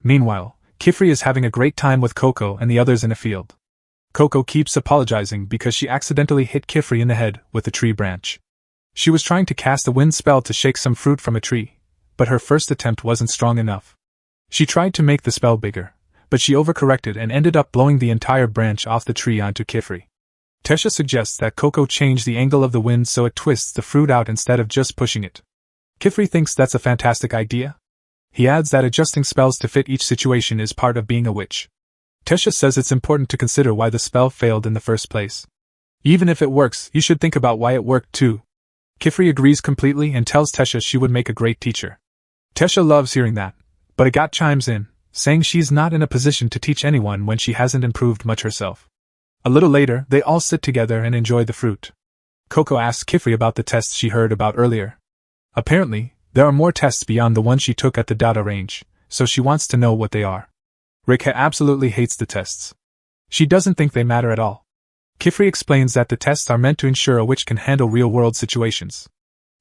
Speaker 1: Meanwhile, Kifri is having a great time with Coco and the others in a field. Coco keeps apologizing because she accidentally hit Kifri in the head with a tree branch. She was trying to cast a wind spell to shake some fruit from a tree, but her first attempt wasn't strong enough. She tried to make the spell bigger, but she overcorrected and ended up blowing the entire branch off the tree onto Kifri. Tesha suggests that Coco change the angle of the wind so it twists the fruit out instead of just pushing it. Kifri thinks that's a fantastic idea. He adds that adjusting spells to fit each situation is part of being a witch. Tesha says it's important to consider why the spell failed in the first place. Even if it works, you should think about why it worked too. Kifri agrees completely and tells Tesha she would make a great teacher. Tesha loves hearing that, but Agat chimes in, saying she's not in a position to teach anyone when she hasn't improved much herself. A little later, they all sit together and enjoy the fruit. Coco asks Kifri about the tests she heard about earlier. Apparently, there are more tests beyond the one she took at the data range, so she wants to know what they are. Rikha absolutely hates the tests. She doesn't think they matter at all. Kifri explains that the tests are meant to ensure a witch can handle real-world situations.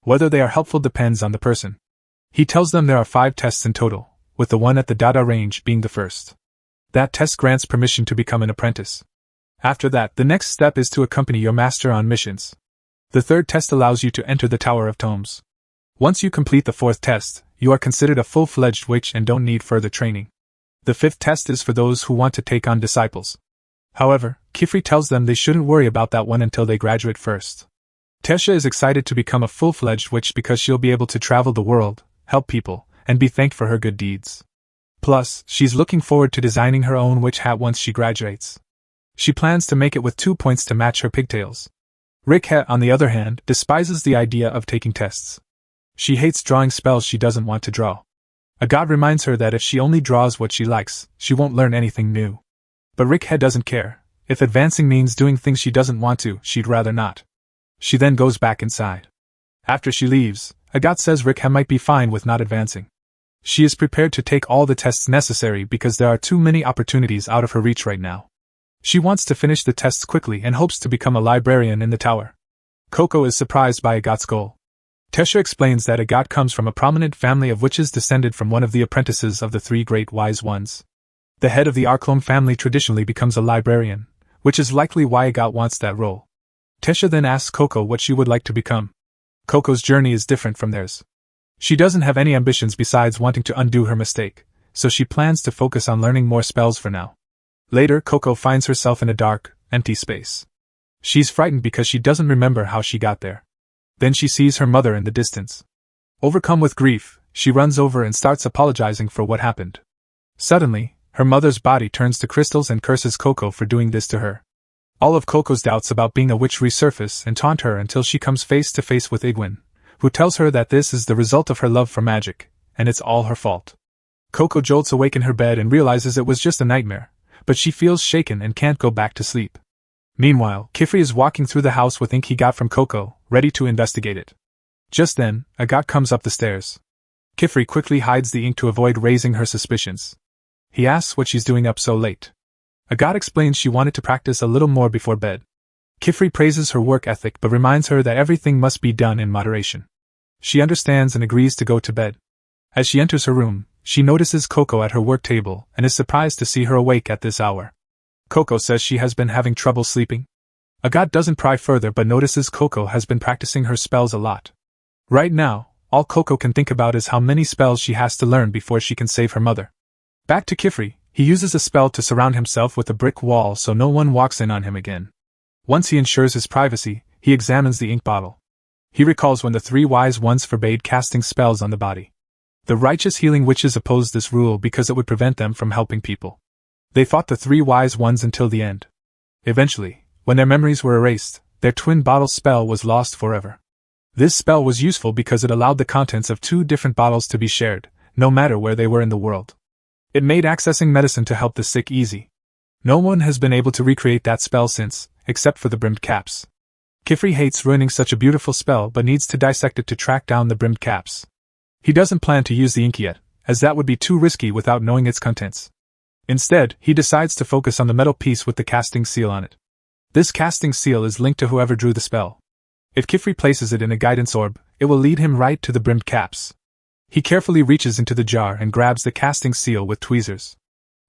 Speaker 1: Whether they are helpful depends on the person. He tells them there are 5 tests in total, with the one at the data range being the first. That test grants permission to become an apprentice. After that, the next step is to accompany your master on missions. The 3rd test allows you to enter the Tower of Tomes. Once you complete the 4th test, you are considered a full-fledged witch and don't need further training. The 5th test is for those who want to take on disciples. However, Kifri tells them they shouldn't worry about that one until they graduate first. Tesha is excited to become a full-fledged witch because she'll be able to travel the world, help people, and be thanked for her good deeds. Plus, she's looking forward to designing her own witch hat once she graduates. She plans to make it with 2 points to match her pigtails. Rikha, on the other hand, despises the idea of taking tests. She hates drawing spells she doesn't want to draw. A god reminds her that if she only draws what she likes, she won't learn anything new. But Rikha doesn't care. If advancing means doing things she doesn't want to, she'd rather not. She then goes back inside. After she leaves, Agat says Rikha might be fine with not advancing. She is prepared to take all the tests necessary because there are too many opportunities out of her reach right now. She wants to finish the tests quickly and hopes to become a librarian in the tower. Coco is surprised by Agat's goal. Tesha explains that Agat comes from a prominent family of witches descended from one of the apprentices of the 3 great wise ones. The head of the Arklom family traditionally becomes a librarian, which is likely why Agat wants that role. Tesha then asks Coco what she would like to become. Coco's journey is different from theirs. She doesn't have any ambitions besides wanting to undo her mistake, so she plans to focus on learning more spells for now. Later, Coco finds herself in a dark, empty space. She's frightened because she doesn't remember how she got there. Then she sees her mother in the distance. Overcome with grief, she runs over and starts apologizing for what happened. Suddenly, her mother's body turns to crystals and curses Coco for doing this to her. All of Coco's doubts about being a witch resurface and taunt her until she comes face to face with Igwin, who tells her that this is the result of her love for magic, and it's all her fault. Coco jolts awake in her bed and realizes it was just a nightmare, but she feels shaken and can't go back to sleep. Meanwhile, Kifri is walking through the house with ink he got from Coco, ready to investigate it. Just then, Agat comes up the stairs. Kifri quickly hides the ink to avoid raising her suspicions. He asks what she's doing up so late. Agat explains she wanted to practice a little more before bed. Kifri praises her work ethic but reminds her that everything must be done in moderation. She understands and agrees to go to bed. As she enters her room, she notices Coco at her work table and is surprised to see her awake at this hour. Coco says she has been having trouble sleeping. Agat doesn't pry further but notices Coco has been practicing her spells a lot. Right now, all Coco can think about is how many spells she has to learn before she can save her mother. Back to Kifri, he uses a spell to surround himself with a brick wall so no one walks in on him again. Once he ensures his privacy, he examines the ink bottle. He recalls when the 3 wise ones forbade casting spells on the body. The righteous healing witches opposed this rule because it would prevent them from helping people. They fought the 3 wise ones until the end. Eventually, when their memories were erased, their twin bottle spell was lost forever. This spell was useful because it allowed the contents of 2 different bottles to be shared, no matter where they were in the world. It made accessing medicine to help the sick easy. No one has been able to recreate that spell since, except for the brimmed caps. Kifri hates ruining such a beautiful spell but needs to dissect it to track down the brimmed caps. He doesn't plan to use the ink yet, as that would be too risky without knowing its contents. Instead, he decides to focus on the metal piece with the casting seal on it. This casting seal is linked to whoever drew the spell. If Kifri places it in a guidance orb, it will lead him right to the brimmed caps. He carefully reaches into the jar and grabs the casting seal with tweezers.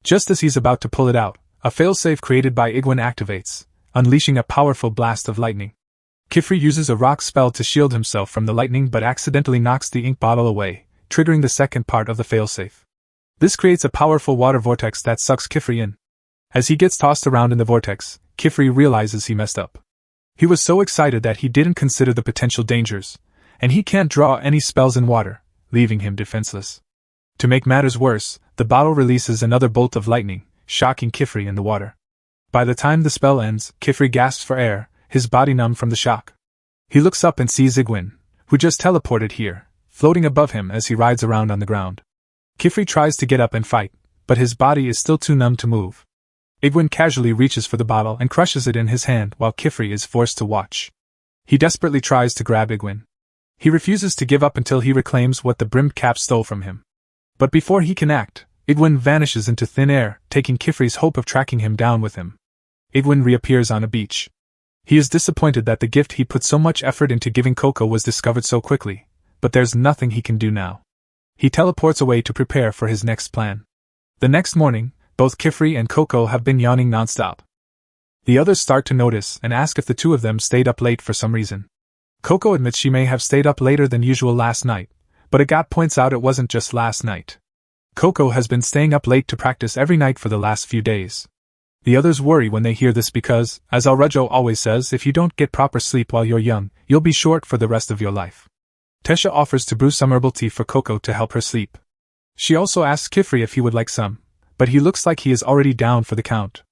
Speaker 1: Just as he's about to pull it out, a failsafe created by Igwin activates, unleashing a powerful blast of lightning. Kifri uses a rock spell to shield himself from the lightning but accidentally knocks the ink bottle away, triggering the second part of the failsafe. This creates a powerful water vortex that sucks Kifri in. As he gets tossed around in the vortex, Kifri realizes he messed up. He was so excited that he didn't consider the potential dangers, and he can't draw any spells in water, leaving him defenseless. To make matters worse, the bottle releases another bolt of lightning, shocking Kifri in the water. By the time the spell ends, Kifri gasps for air, his body numb from the shock. He looks up and sees Igwin, who just teleported here, floating above him as he rides around on the ground. Kifri tries to get up and fight, but his body is still too numb to move. Igwin casually reaches for the bottle and crushes it in his hand while Kifri is forced to watch. He desperately tries to grab Igwin. He refuses to give up until he reclaims what the brimmed cap stole from him. But before he can act, Igwin vanishes into thin air, taking Kifri's hope of tracking him down with him. Igwin reappears on a beach. He is disappointed that the gift he put so much effort into giving Coco was discovered so quickly, but there's nothing he can do now. He teleports away to prepare for his next plan. The next morning, both Kifri and Coco have been yawning nonstop. The others start to notice and ask if the two of them stayed up late for some reason. Coco admits she may have stayed up later than usual last night, but Agat points out it wasn't just last night. Coco has been staying up late to practice every night for the last few days. The others worry when they hear this because, as Alrejo always says, if you don't get proper sleep while you're young, you'll be short for the rest of your life. Tesha offers to brew some herbal tea for Coco to help her sleep. She also asks Kifri if he would like some, but he looks like he is already down for the count.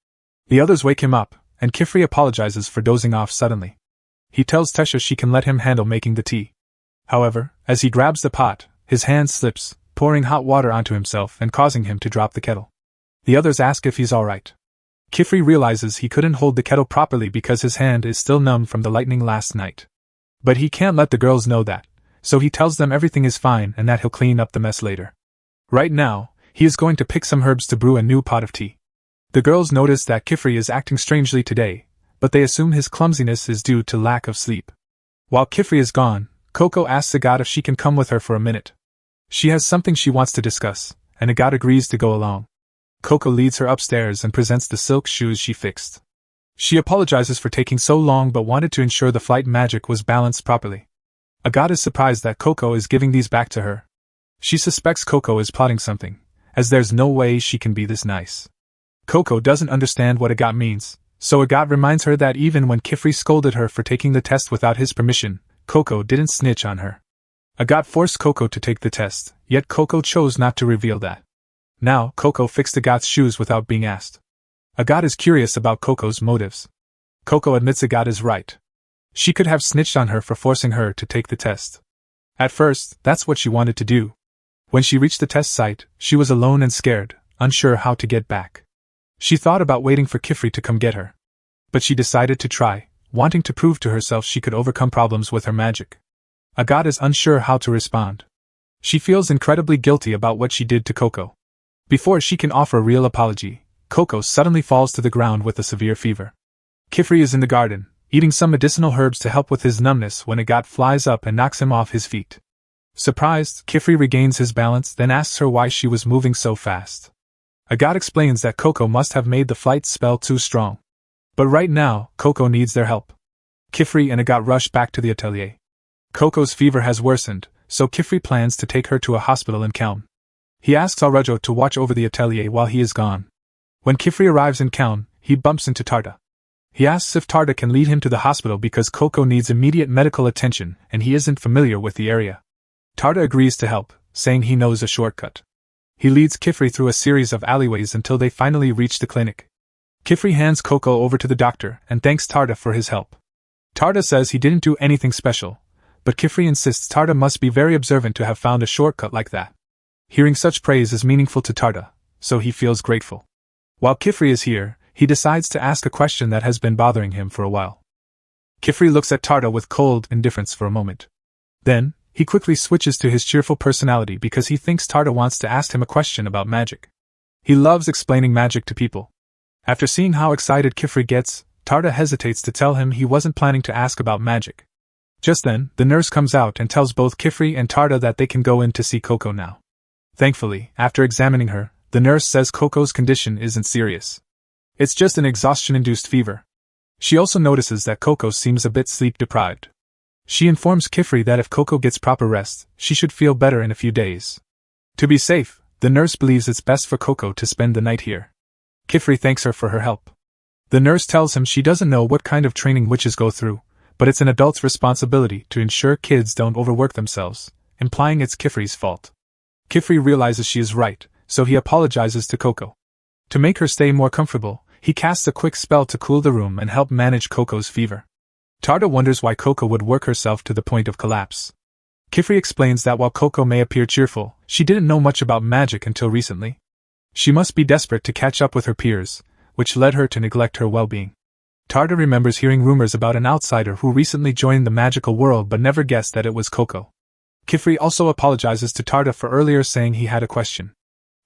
Speaker 1: The others wake him up, and Kifri apologizes for dozing off suddenly. He tells Tesha she can let him handle making the tea. However, as he grabs the pot, his hand slips, pouring hot water onto himself and causing him to drop the kettle. The others ask if he's alright. Kifri realizes he couldn't hold the kettle properly because his hand is still numb from the lightning last night. But he can't let the girls know that, so he tells them everything is fine and that he'll clean up the mess later. Right now, he is going to pick some herbs to brew a new pot of tea. The girls notice that Kifri is acting strangely today, but they assume his clumsiness is due to lack of sleep. While Kifri is gone, Coco asks Agat if she can come with her for a minute. She has something she wants to discuss, and Agat agrees to go along. Coco leads her upstairs and presents the silk shoes she fixed. She apologizes for taking so long but wanted to ensure the flight magic was balanced properly. Agat is surprised that Coco is giving these back to her. She suspects Coco is plotting something, as there's no way she can be this nice. Coco doesn't understand what Agat means, so Agat reminds her that even when Kifri scolded her for taking the test without his permission, Coco didn't snitch on her. Agat forced Coco to take the test, yet Coco chose not to reveal that. Now, Coco fixed Agat's shoes without being asked. Agat is curious about Coco's motives. Coco admits Agat is right. She could have snitched on her for forcing her to take the test. At first, that's what she wanted to do. When she reached the test site, she was alone and scared, unsure how to get back. She thought about waiting for Kifri to come get her. But she decided to try, wanting to prove to herself she could overcome problems with her magic. Agat is unsure how to respond. She feels incredibly guilty about what she did to Coco. Before she can offer a real apology, Coco suddenly falls to the ground with a severe fever. Kifri is in the garden, eating some medicinal herbs to help with his numbness when Agat flies up and knocks him off his feet. Surprised, Kifri regains his balance, then asks her why she was moving so fast. Agat explains that Coco must have made the flight spell too strong. But right now, Coco needs their help. Kifri and Agat rush back to the atelier. Coco's fever has worsened, so Kifri plans to take her to a hospital in Kelm. He asks Alrejo to watch over the atelier while he is gone. When Kifri arrives in Kelm, he bumps into Tarta. He asks if Tarta can lead him to the hospital because Coco needs immediate medical attention and he isn't familiar with the area. Tarta agrees to help, saying he knows a shortcut. He leads Kifri through a series of alleyways until they finally reach the clinic. Kifri hands Coco over to the doctor and thanks Tarta for his help. Tarta says he didn't do anything special, but Kifri insists Tarta must be very observant to have found a shortcut like that. Hearing such praise is meaningful to Tarta, so he feels grateful. While Kifri is here, he decides to ask a question that has been bothering him for a while. Kifri looks at Tarta with cold indifference for a moment. Then, he quickly switches to his cheerful personality because he thinks Tarta wants to ask him a question about magic. He loves explaining magic to people. After seeing how excited Kifri gets, Tarta hesitates to tell him he wasn't planning to ask about magic. Just then, the nurse comes out and tells both Kifri and Tarta that they can go in to see Coco now. Thankfully, after examining her, the nurse says Coco's condition isn't serious. It's just an exhaustion-induced fever. She also notices that Coco seems a bit sleep-deprived. She informs Kifri that if Coco gets proper rest, she should feel better in a few days. To be safe, the nurse believes it's best for Coco to spend the night here. Kifri thanks her for her help. The nurse tells him she doesn't know what kind of training witches go through, but it's an adult's responsibility to ensure kids don't overwork themselves, implying it's Kifri's fault. Kifri realizes she is right, so he apologizes to Coco. To make her stay more comfortable, he casts a quick spell to cool the room and help manage Coco's fever. Tarta wonders why Coco would work herself to the point of collapse. Kifri explains that while Coco may appear cheerful, she didn't know much about magic until recently. She must be desperate to catch up with her peers, which led her to neglect her well-being. Tarda remembers hearing rumors about an outsider who recently joined the magical world but never guessed that it was Coco. Kifri also apologizes to Tarda for earlier saying he had a question.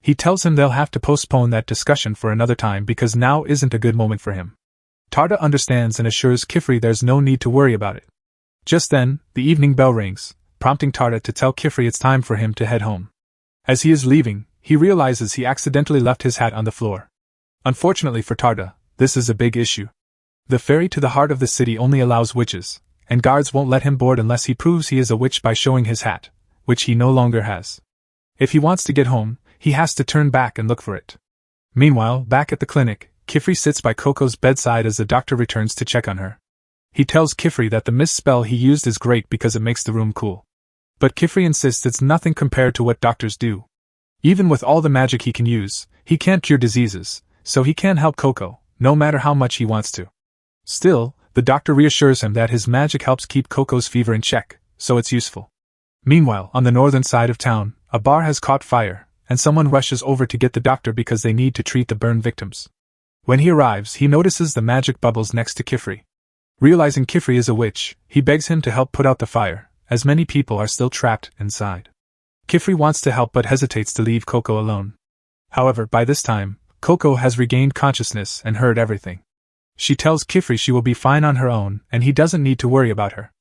Speaker 1: He tells him they'll have to postpone that discussion for another time because now isn't a good moment for him. Tarda understands and assures Kifri there's no need to worry about it. Just then, the evening bell rings, prompting Tarda to tell Kifri it's time for him to head home. As he is leaving, he realizes he accidentally left his hat on the floor. Unfortunately for Tarda, this is a big issue. The ferry to the heart of the city only allows witches, and guards won't let him board unless he proves he is a witch by showing his hat, which he no longer has. If he wants to get home, he has to turn back and look for it. Meanwhile, back at the clinic, Kifri sits by Coco's bedside as the doctor returns to check on her. He tells Kifri that the mist spell he used is great because it makes the room cool. But Kifri insists it's nothing compared to what doctors do. Even with all the magic he can use, he can't cure diseases, so he can't help Coco, no matter how much he wants to. Still, the doctor reassures him that his magic helps keep Coco's fever in check, so it's useful. Meanwhile, on the northern side of town, a bar has caught fire, and someone rushes over to get the doctor because they need to treat the burn victims. When he arrives, he notices the magic bubbles next to Kifri. Realizing Kifri is a witch, he begs him to help put out the fire, as many people are still trapped inside. Kifri wants to help but hesitates to leave Coco alone. However, by this time, Coco has regained consciousness and heard everything. She tells Kifri she will be fine on her own and he doesn't need to worry about her.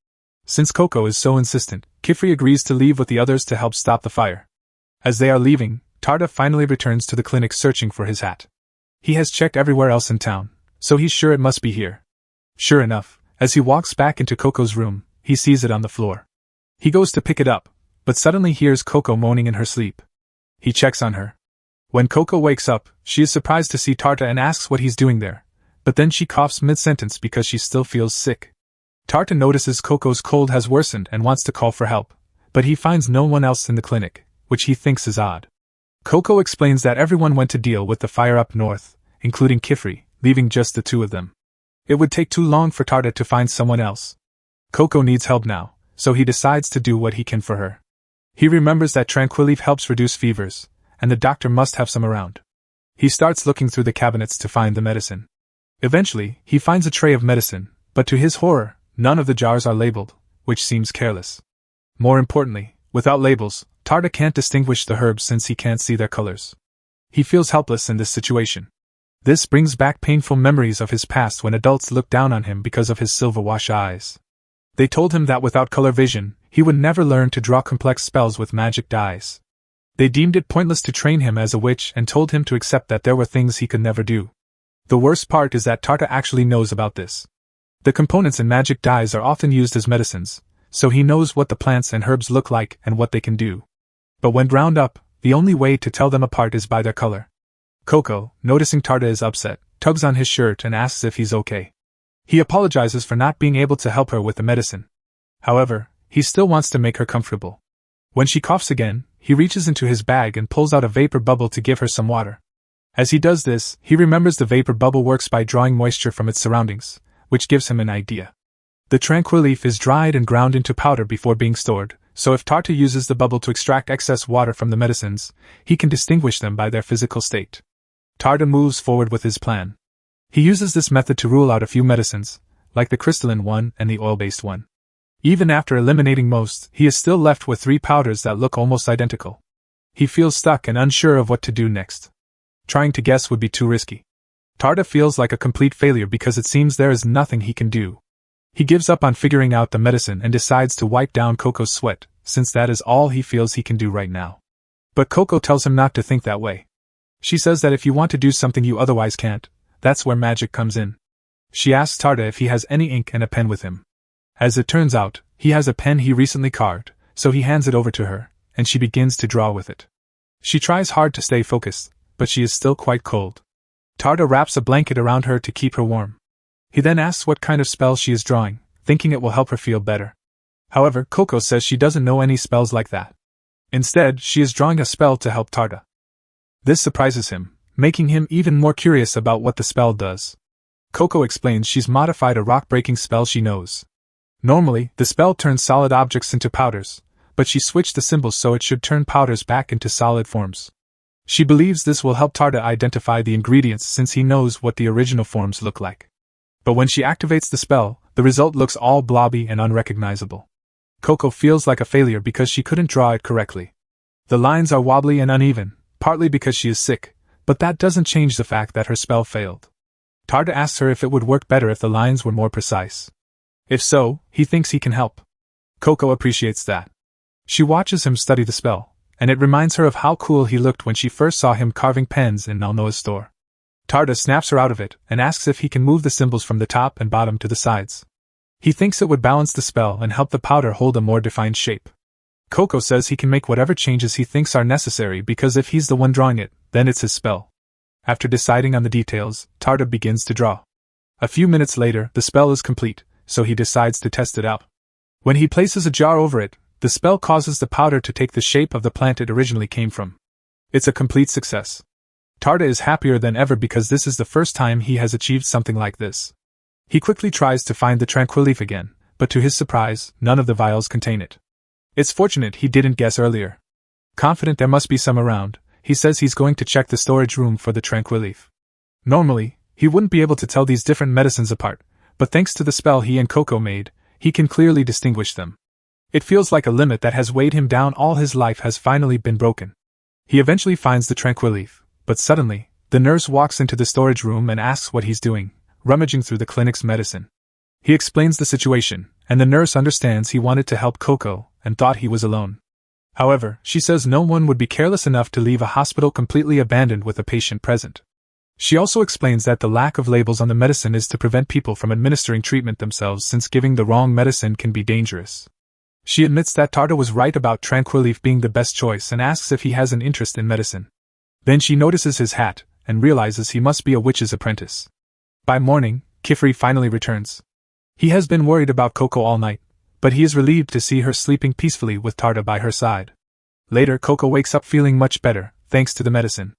Speaker 1: Since Coco is so insistent, Kifri agrees to leave with the others to help stop the fire. As they are leaving, Tarda finally returns to the clinic searching for his hat. He has checked everywhere else in town, so he's sure it must be here. Sure enough, as he walks back into Coco's room, he sees it on the floor. He goes to pick it up, but suddenly hears Coco moaning in her sleep. He checks on her. When Coco wakes up, she is surprised to see Tarta and asks what he's doing there, but then she coughs mid-sentence because she still feels sick. Tarta notices Coco's cold has worsened and wants to call for help, but he finds no one else in the clinic, which he thinks is odd. Coco explains that everyone went to deal with the fire up north, including Kifri, leaving just the two of them. It would take too long for Tarta to find someone else. Coco needs help now, so he decides to do what he can for her. He remembers that Tranquil-Leaf helps reduce fevers, and the doctor must have some around. He starts looking through the cabinets to find the medicine. Eventually, he finds a tray of medicine, but to his horror, none of the jars are labeled, which seems careless. More importantly, without labels, Tarta can't distinguish the herbs since he can't see their colors. He feels helpless in this situation. This brings back painful memories of his past when adults looked down on him because of his silver-wash eyes. They told him that without color vision, he would never learn to draw complex spells with magic dyes. They deemed it pointless to train him as a witch and told him to accept that there were things he could never do. The worst part is that Tarta actually knows about this. The components in magic dyes are often used as medicines, so he knows what the plants and herbs look like and what they can do. But when ground up, the only way to tell them apart is by their color. Coco, noticing Tarta is upset, tugs on his shirt and asks if he's okay. He apologizes for not being able to help her with the medicine. However, he still wants to make her comfortable. When she coughs again, he reaches into his bag and pulls out a vapor bubble to give her some water. As he does this, he remembers the vapor bubble works by drawing moisture from its surroundings, which gives him an idea. The Tranquil-Leaf is dried and ground into powder before being stored, so if Tarta uses the bubble to extract excess water from the medicines, he can distinguish them by their physical state. Tarta moves forward with his plan. He uses this method to rule out a few medicines, like the crystalline one and the oil-based one. Even after eliminating most, he is still left with 3 powders that look almost identical. He feels stuck and unsure of what to do next. Trying to guess would be too risky. Tarta feels like a complete failure because it seems there is nothing he can do. He gives up on figuring out the medicine and decides to wipe down Coco's sweat, since that is all he feels he can do right now. But Coco tells him not to think that way. She says that if you want to do something you otherwise can't, that's where magic comes in. She asks Tarta if he has any ink and a pen with him. As it turns out, he has a pen he recently carved, so he hands it over to her, and she begins to draw with it. She tries hard to stay focused, but she is still quite cold. Tarta wraps a blanket around her to keep her warm. He then asks what kind of spell she is drawing, thinking it will help her feel better. However, Coco says she doesn't know any spells like that. Instead, she is drawing a spell to help Tarta. This surprises him, making him even more curious about what the spell does. Coco explains she's modified a rock-breaking spell she knows. Normally, the spell turns solid objects into powders, but she switched the symbols so it should turn powders back into solid forms. She believes this will help Tarda identify the ingredients since he knows what the original forms look like. But when she activates the spell, the result looks all blobby and unrecognizable. Coco feels like a failure because she couldn't draw it correctly. The lines are wobbly and uneven, partly because she is sick, but that doesn't change the fact that her spell failed. Tarda asks her if it would work better if the lines were more precise. If so, he thinks he can help. Coco appreciates that. She watches him study the spell, and it reminds her of how cool he looked when she first saw him carving pens in Nalnoa's store. Tarda snaps her out of it and asks if he can move the symbols from the top and bottom to the sides. He thinks it would balance the spell and help the powder hold a more defined shape. Coco says he can make whatever changes he thinks are necessary because if he's the one drawing it, then it's his spell. After deciding on the details, Tarda begins to draw. A few minutes later, the spell is complete, so he decides to test it out. When he places a jar over it, the spell causes the powder to take the shape of the plant it originally came from. It's a complete success. Tarda is happier than ever because this is the first time he has achieved something like this. He quickly tries to find the tranquil leaf again, but to his surprise, none of the vials contain it. It's fortunate he didn't guess earlier. Confident there must be some around, he says he's going to check the storage room for the tranquil leaf. Normally, he wouldn't be able to tell these different medicines apart, but thanks to the spell he and Coco made, he can clearly distinguish them. It feels like a limit that has weighed him down all his life has finally been broken. He eventually finds the tranquil leaf, but suddenly, the nurse walks into the storage room and asks what he's doing, rummaging through the clinic's medicine. He explains the situation, and the nurse understands he wanted to help Coco and thought he was alone. However, she says no one would be careless enough to leave a hospital completely abandoned with a patient present. She also explains that the lack of labels on the medicine is to prevent people from administering treatment themselves since giving the wrong medicine can be dangerous. She admits that Tarda was right about tranquil leaf being the best choice and asks if he has an interest in medicine. Then she notices his hat and realizes he must be a witch's apprentice. By morning, Kifri finally returns. He has been worried about Coco all night, but he is relieved to see her sleeping peacefully with Tarda by her side. Later, Coco wakes up feeling much better, thanks to the medicine.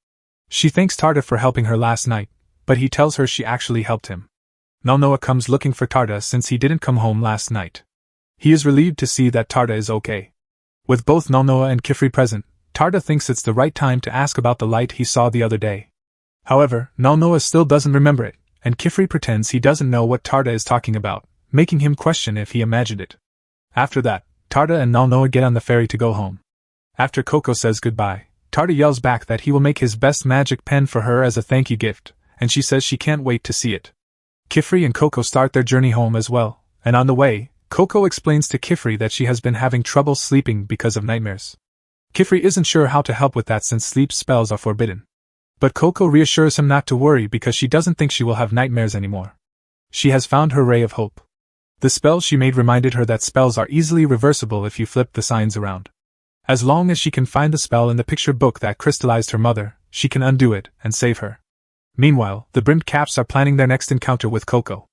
Speaker 1: She thanks Tarda for helping her last night, but he tells her she actually helped him. Nalnoa comes looking for Tarda since he didn't come home last night. He is relieved to see that Tarda is okay. With both Nalnoa and Kifri present, Tarda thinks it's the right time to ask about the light he saw the other day. However, Nalnoa still doesn't remember it, and Kifri pretends he doesn't know what Tarda is talking about, making him question if he imagined it. After that, Tarda and Nalnoa get on the ferry to go home. After Coco says goodbye, Tarda yells back that he will make his best magic pen for her as a thank you gift, and she says she can't wait to see it. Kifri and Coco start their journey home as well, and on the way, Coco explains to Kifri that she has been having trouble sleeping because of nightmares. Kifri isn't sure how to help with that since sleep spells are forbidden. But Coco reassures him not to worry because she doesn't think she will have nightmares anymore. She has found her ray of hope. The spell she made reminded her that spells are easily reversible if you flip the signs around. As long as she can find the spell in the picture book that crystallized her mother, she can undo it and save her. Meanwhile, the brimmed caps are planning their next encounter with Coco.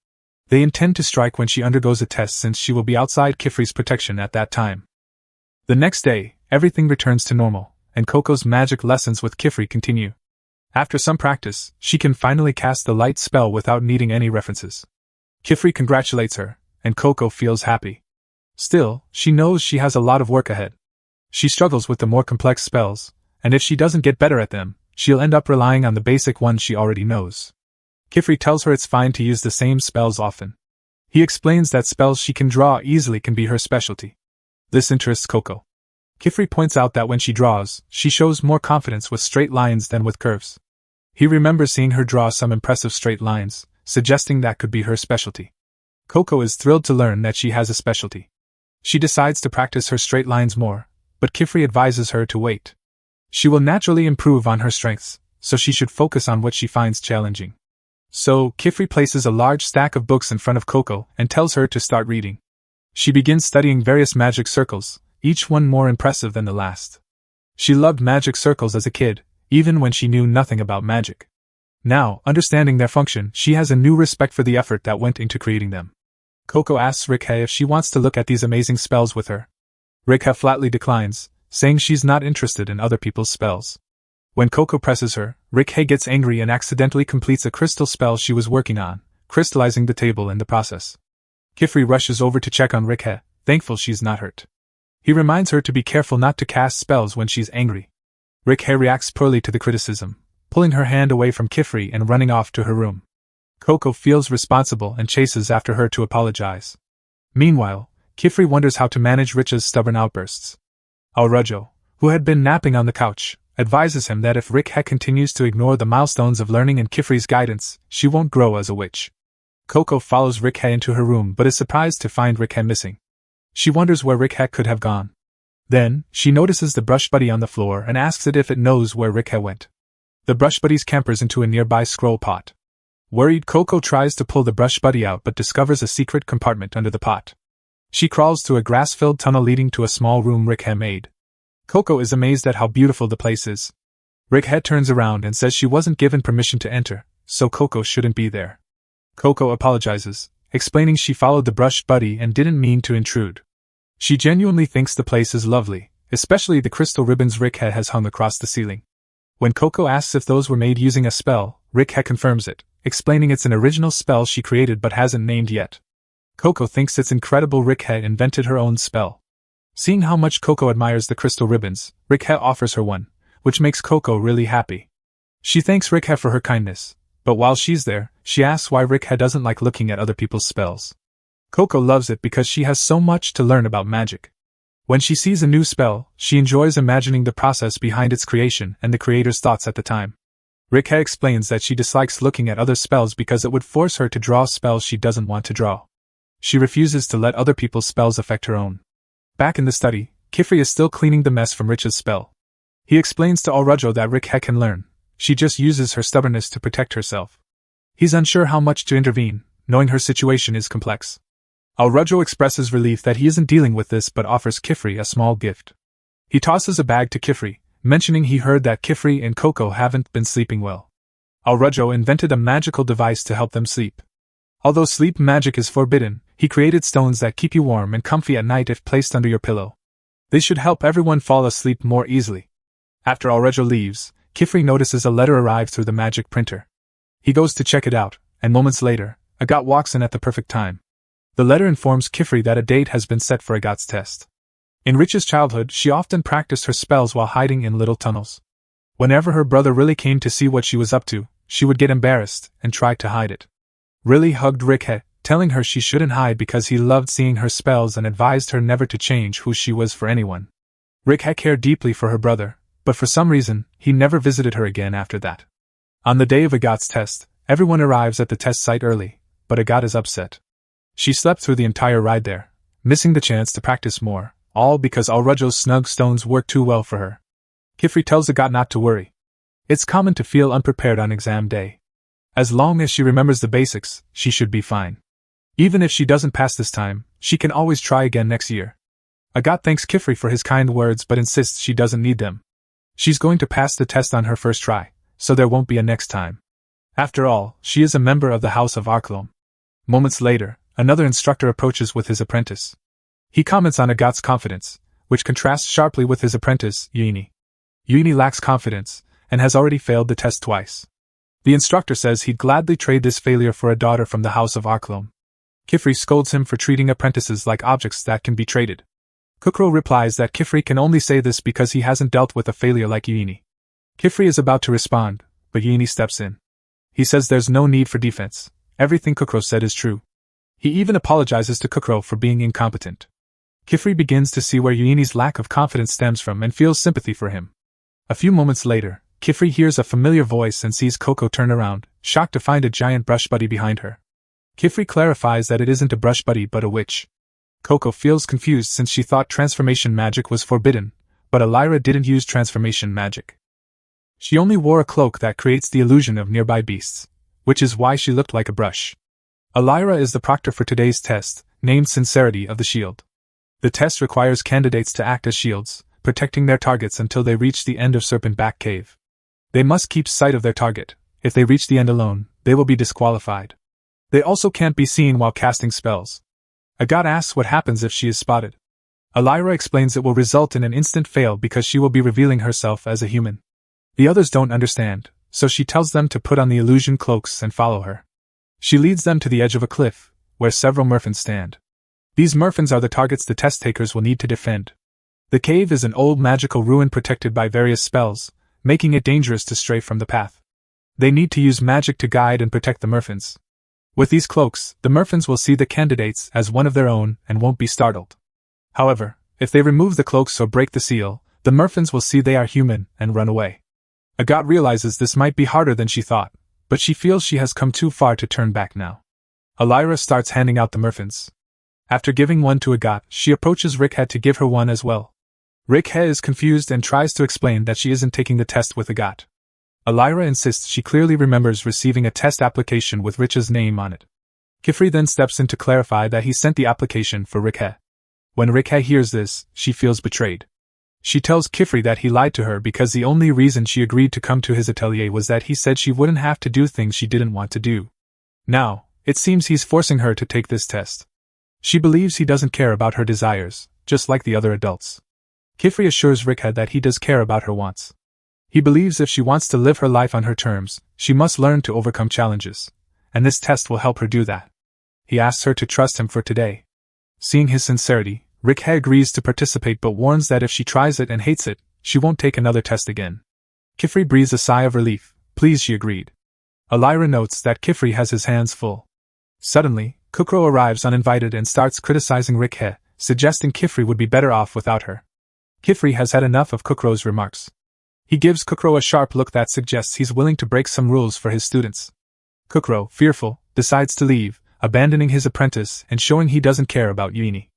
Speaker 1: They intend to strike when she undergoes a test since she will be outside Kifri's protection at that time. The next day, everything returns to normal, and Coco's magic lessons with Kifri continue. After some practice, she can finally cast the light spell without needing any references. Kifri congratulates her, and Coco feels happy. Still, she knows she has a lot of work ahead. She struggles with the more complex spells, and if she doesn't get better at them, she'll end up relying on the basic ones she already knows. Kifri tells her it's fine to use the same spells often. He explains that spells she can draw easily can be her specialty. This interests Coco. Kifri points out that when she draws, she shows more confidence with straight lines than with curves. He remembers seeing her draw some impressive straight lines, suggesting that could be her specialty. Coco is thrilled to learn that she has a specialty. She decides to practice her straight lines more, but Kifri advises her to wait. She will naturally improve on her strengths, so she should focus on what she finds challenging. So, Kifri places a large stack of books in front of Coco and tells her to start reading. She begins studying various magic circles, each one more impressive than the last. She loved magic circles as a kid, even when she knew nothing about magic. Now, understanding their function, she has a new respect for the effort that went into creating them. Coco asks Rikhe if she wants to look at these amazing spells with her. Rikhe flatly declines, saying she's not interested in other people's spells. When Coco presses her, Rikhe gets angry and accidentally completes a crystal spell she was working on, crystallizing the table in the process. Kifri rushes over to check on Rikhe, thankful she's not hurt. He reminds her to be careful not to cast spells when she's angry. Rikhe reacts poorly to the criticism, pulling her hand away from Kifri and running off to her room. Coco feels responsible and chases after her to apologize. Meanwhile, Kifri wonders how to manage Richa's stubborn outbursts. Aurajo, who had been napping on the couch, advises him that if Rikhe continues to ignore the milestones of learning and Kifri's guidance, she won't grow as a witch. Coco follows Rikhe into her room but is surprised to find Rikhe missing. She wonders where Rikhe could have gone. Then, she notices the brush buddy on the floor and asks it if it knows where Rikhe went. The brush buddy scampers into a nearby scroll pot. Worried, Coco tries to pull the brush buddy out but discovers a secret compartment under the pot. She crawls through a grass-filled tunnel leading to a small room Rikhe made. Coco is amazed at how beautiful the place is. Rikhe turns around and says she wasn't given permission to enter, so Coco shouldn't be there. Coco apologizes, explaining she followed the brush buddy and didn't mean to intrude. She genuinely thinks the place is lovely, especially the crystal ribbons Rikhe has hung across the ceiling. When Coco asks if those were made using a spell, Rikhe confirms it, explaining it's an original spell she created but hasn't named yet. Coco thinks it's incredible Rikhe invented her own spell. Seeing how much Coco admires the crystal ribbons, Rikhe offers her one, which makes Coco really happy. She thanks Rikhe for her kindness, but while she's there, she asks why Rikhe doesn't like looking at other people's spells. Coco loves it because she has so much to learn about magic. When she sees a new spell, she enjoys imagining the process behind its creation and the creator's thoughts at the time. Rikhe explains that she dislikes looking at other spells because it would force her to draw spells she doesn't want to draw. She refuses to let other people's spells affect her own. Back in the study, Kifri is still cleaning the mess from Richa's spell. He explains to Aurajo that Rikhe can learn. She just uses her stubbornness to protect herself. He's unsure how much to intervene, knowing her situation is complex. Aurajo expresses relief that he isn't dealing with this but offers Kifri a small gift. He tosses a bag to Kifri, mentioning he heard that Kifri and Coco haven't been sleeping well. Aurajo invented a magical device to help them sleep. Although sleep magic is forbidden, he created stones that keep you warm and comfy at night if placed under your pillow. They should help everyone fall asleep more easily. After Aurajo leaves, Kifri notices a letter arrive through the magic printer. He goes to check it out, and moments later, Agat walks in at the perfect time. The letter informs Kifri that a date has been set for Agat's test. In Richa's childhood, she often practiced her spells while hiding in little tunnels. Whenever her brother Riley came to see what she was up to, she would get embarrassed and try to hide it. Riley hugged Rikhe, telling her she shouldn't hide because he loved seeing her spells and advised her never to change who she was for anyone. Rikhe cared deeply for her brother, but for some reason, he never visited her again after that. On the day of Agat's test, everyone arrives at the test site early, but Agat is upset. She slept through the entire ride there, missing the chance to practice more, all because Aurajo's snug stones worked too well for her. Kifri tells Agat not to worry. It's common to feel unprepared on exam day. As long as she remembers the basics, she should be fine. Even if she doesn't pass this time, she can always try again next year. Agat thanks Kifri for his kind words but insists she doesn't need them. She's going to pass the test on her first try, so there won't be a next time. After all, she is a member of the House of Arklom. Moments later, another instructor approaches with his apprentice. He comments on Agat's confidence, which contrasts sharply with his apprentice, Yuini. Yuini lacks confidence, and has already failed the test twice. The instructor says he'd gladly trade this failure for a daughter from the House of Arklom. Kifri scolds him for treating apprentices like objects that can be traded. Kukro replies that Kifri can only say this because he hasn't dealt with a failure like Yuini. Kifri is about to respond, but Yuini steps in. He says there's no need for defense. Everything Kukro said is true. He even apologizes to Kukro for being incompetent. Kifri begins to see where Yuini's lack of confidence stems from and feels sympathy for him. A few moments later, Kifri hears a familiar voice and sees Coco turn around, shocked to find a giant brush buddy behind her. Kifri clarifies that it isn't a brush buddy but a witch. Coco feels confused since she thought transformation magic was forbidden, but Elira didn't use transformation magic. She only wore a cloak that creates the illusion of nearby beasts, which is why she looked like a brush. Elira is the proctor for today's test, named Sincerity of the Shield. The test requires candidates to act as shields, protecting their targets until they reach the end of Serpent Back Cave. They must keep sight of their target. If they reach the end alone, they will be disqualified. They also can't be seen while casting spells. Agat asks what happens if she is spotted. Elira explains it will result in an instant fail because she will be revealing herself as a human. The others don't understand, so she tells them to put on the illusion cloaks and follow her. She leads them to the edge of a cliff, where several merfins stand. These merfins are the targets the test takers will need to defend. The cave is an old magical ruin protected by various spells, making it dangerous to stray from the path. They need to use magic to guide and protect the merfins. With these cloaks, the merfins will see the candidates as one of their own and won't be startled. However, if they remove the cloaks or break the seal, the merfins will see they are human and run away. Agathe realizes this might be harder than she thought, but she feels she has come too far to turn back now. Elira starts handing out the merfins. After giving one to Agathe, she approaches Rikhe to give her one as well. Rikhe is confused and tries to explain that she isn't taking the test with Agathe. Elira insists she clearly remembers receiving a test application with Rich's name on it. Kifri then steps in to clarify that he sent the application for Rikhe. When Rikhe hears this, she feels betrayed. She tells Kifri that he lied to her because the only reason she agreed to come to his atelier was that he said she wouldn't have to do things she didn't want to do. Now, it seems he's forcing her to take this test. She believes he doesn't care about her desires, just like the other adults. Kifri assures Rikhe that he does care about her wants. He believes if she wants to live her life on her terms, she must learn to overcome challenges, and this test will help her do that. He asks her to trust him for today. Seeing his sincerity, Rikhe agrees to participate but warns that if she tries it and hates it, she won't take another test again. Kifri breathes a sigh of relief. Please, she agreed. Elira notes that Kifri has his hands full. Suddenly, Kukro arrives uninvited and starts criticizing Rikhe, suggesting Kifri would be better off without her. Kifri has had enough of Kukro's remarks. He gives Kukro a sharp look that suggests he's willing to break some rules for his students. Kukro, fearful, decides to leave, abandoning his apprentice and showing he doesn't care about Yuini.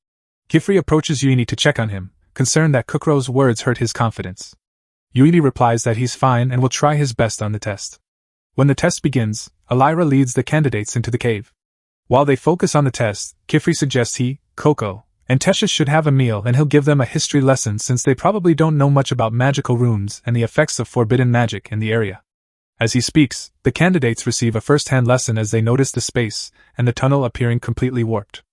Speaker 1: Kifri approaches Yuini to check on him, concerned that Kukro's words hurt his confidence. Yuini replies that he's fine and will try his best on the test. When the test begins, Elira leads the candidates into the cave. While they focus on the test, Kifri suggests he, Coco, and Tesha should have a meal and he'll give them a history lesson since they probably don't know much about magical runes and the effects of forbidden magic in the area. As he speaks, the candidates receive a first-hand lesson as they notice the space and the tunnel appearing completely warped.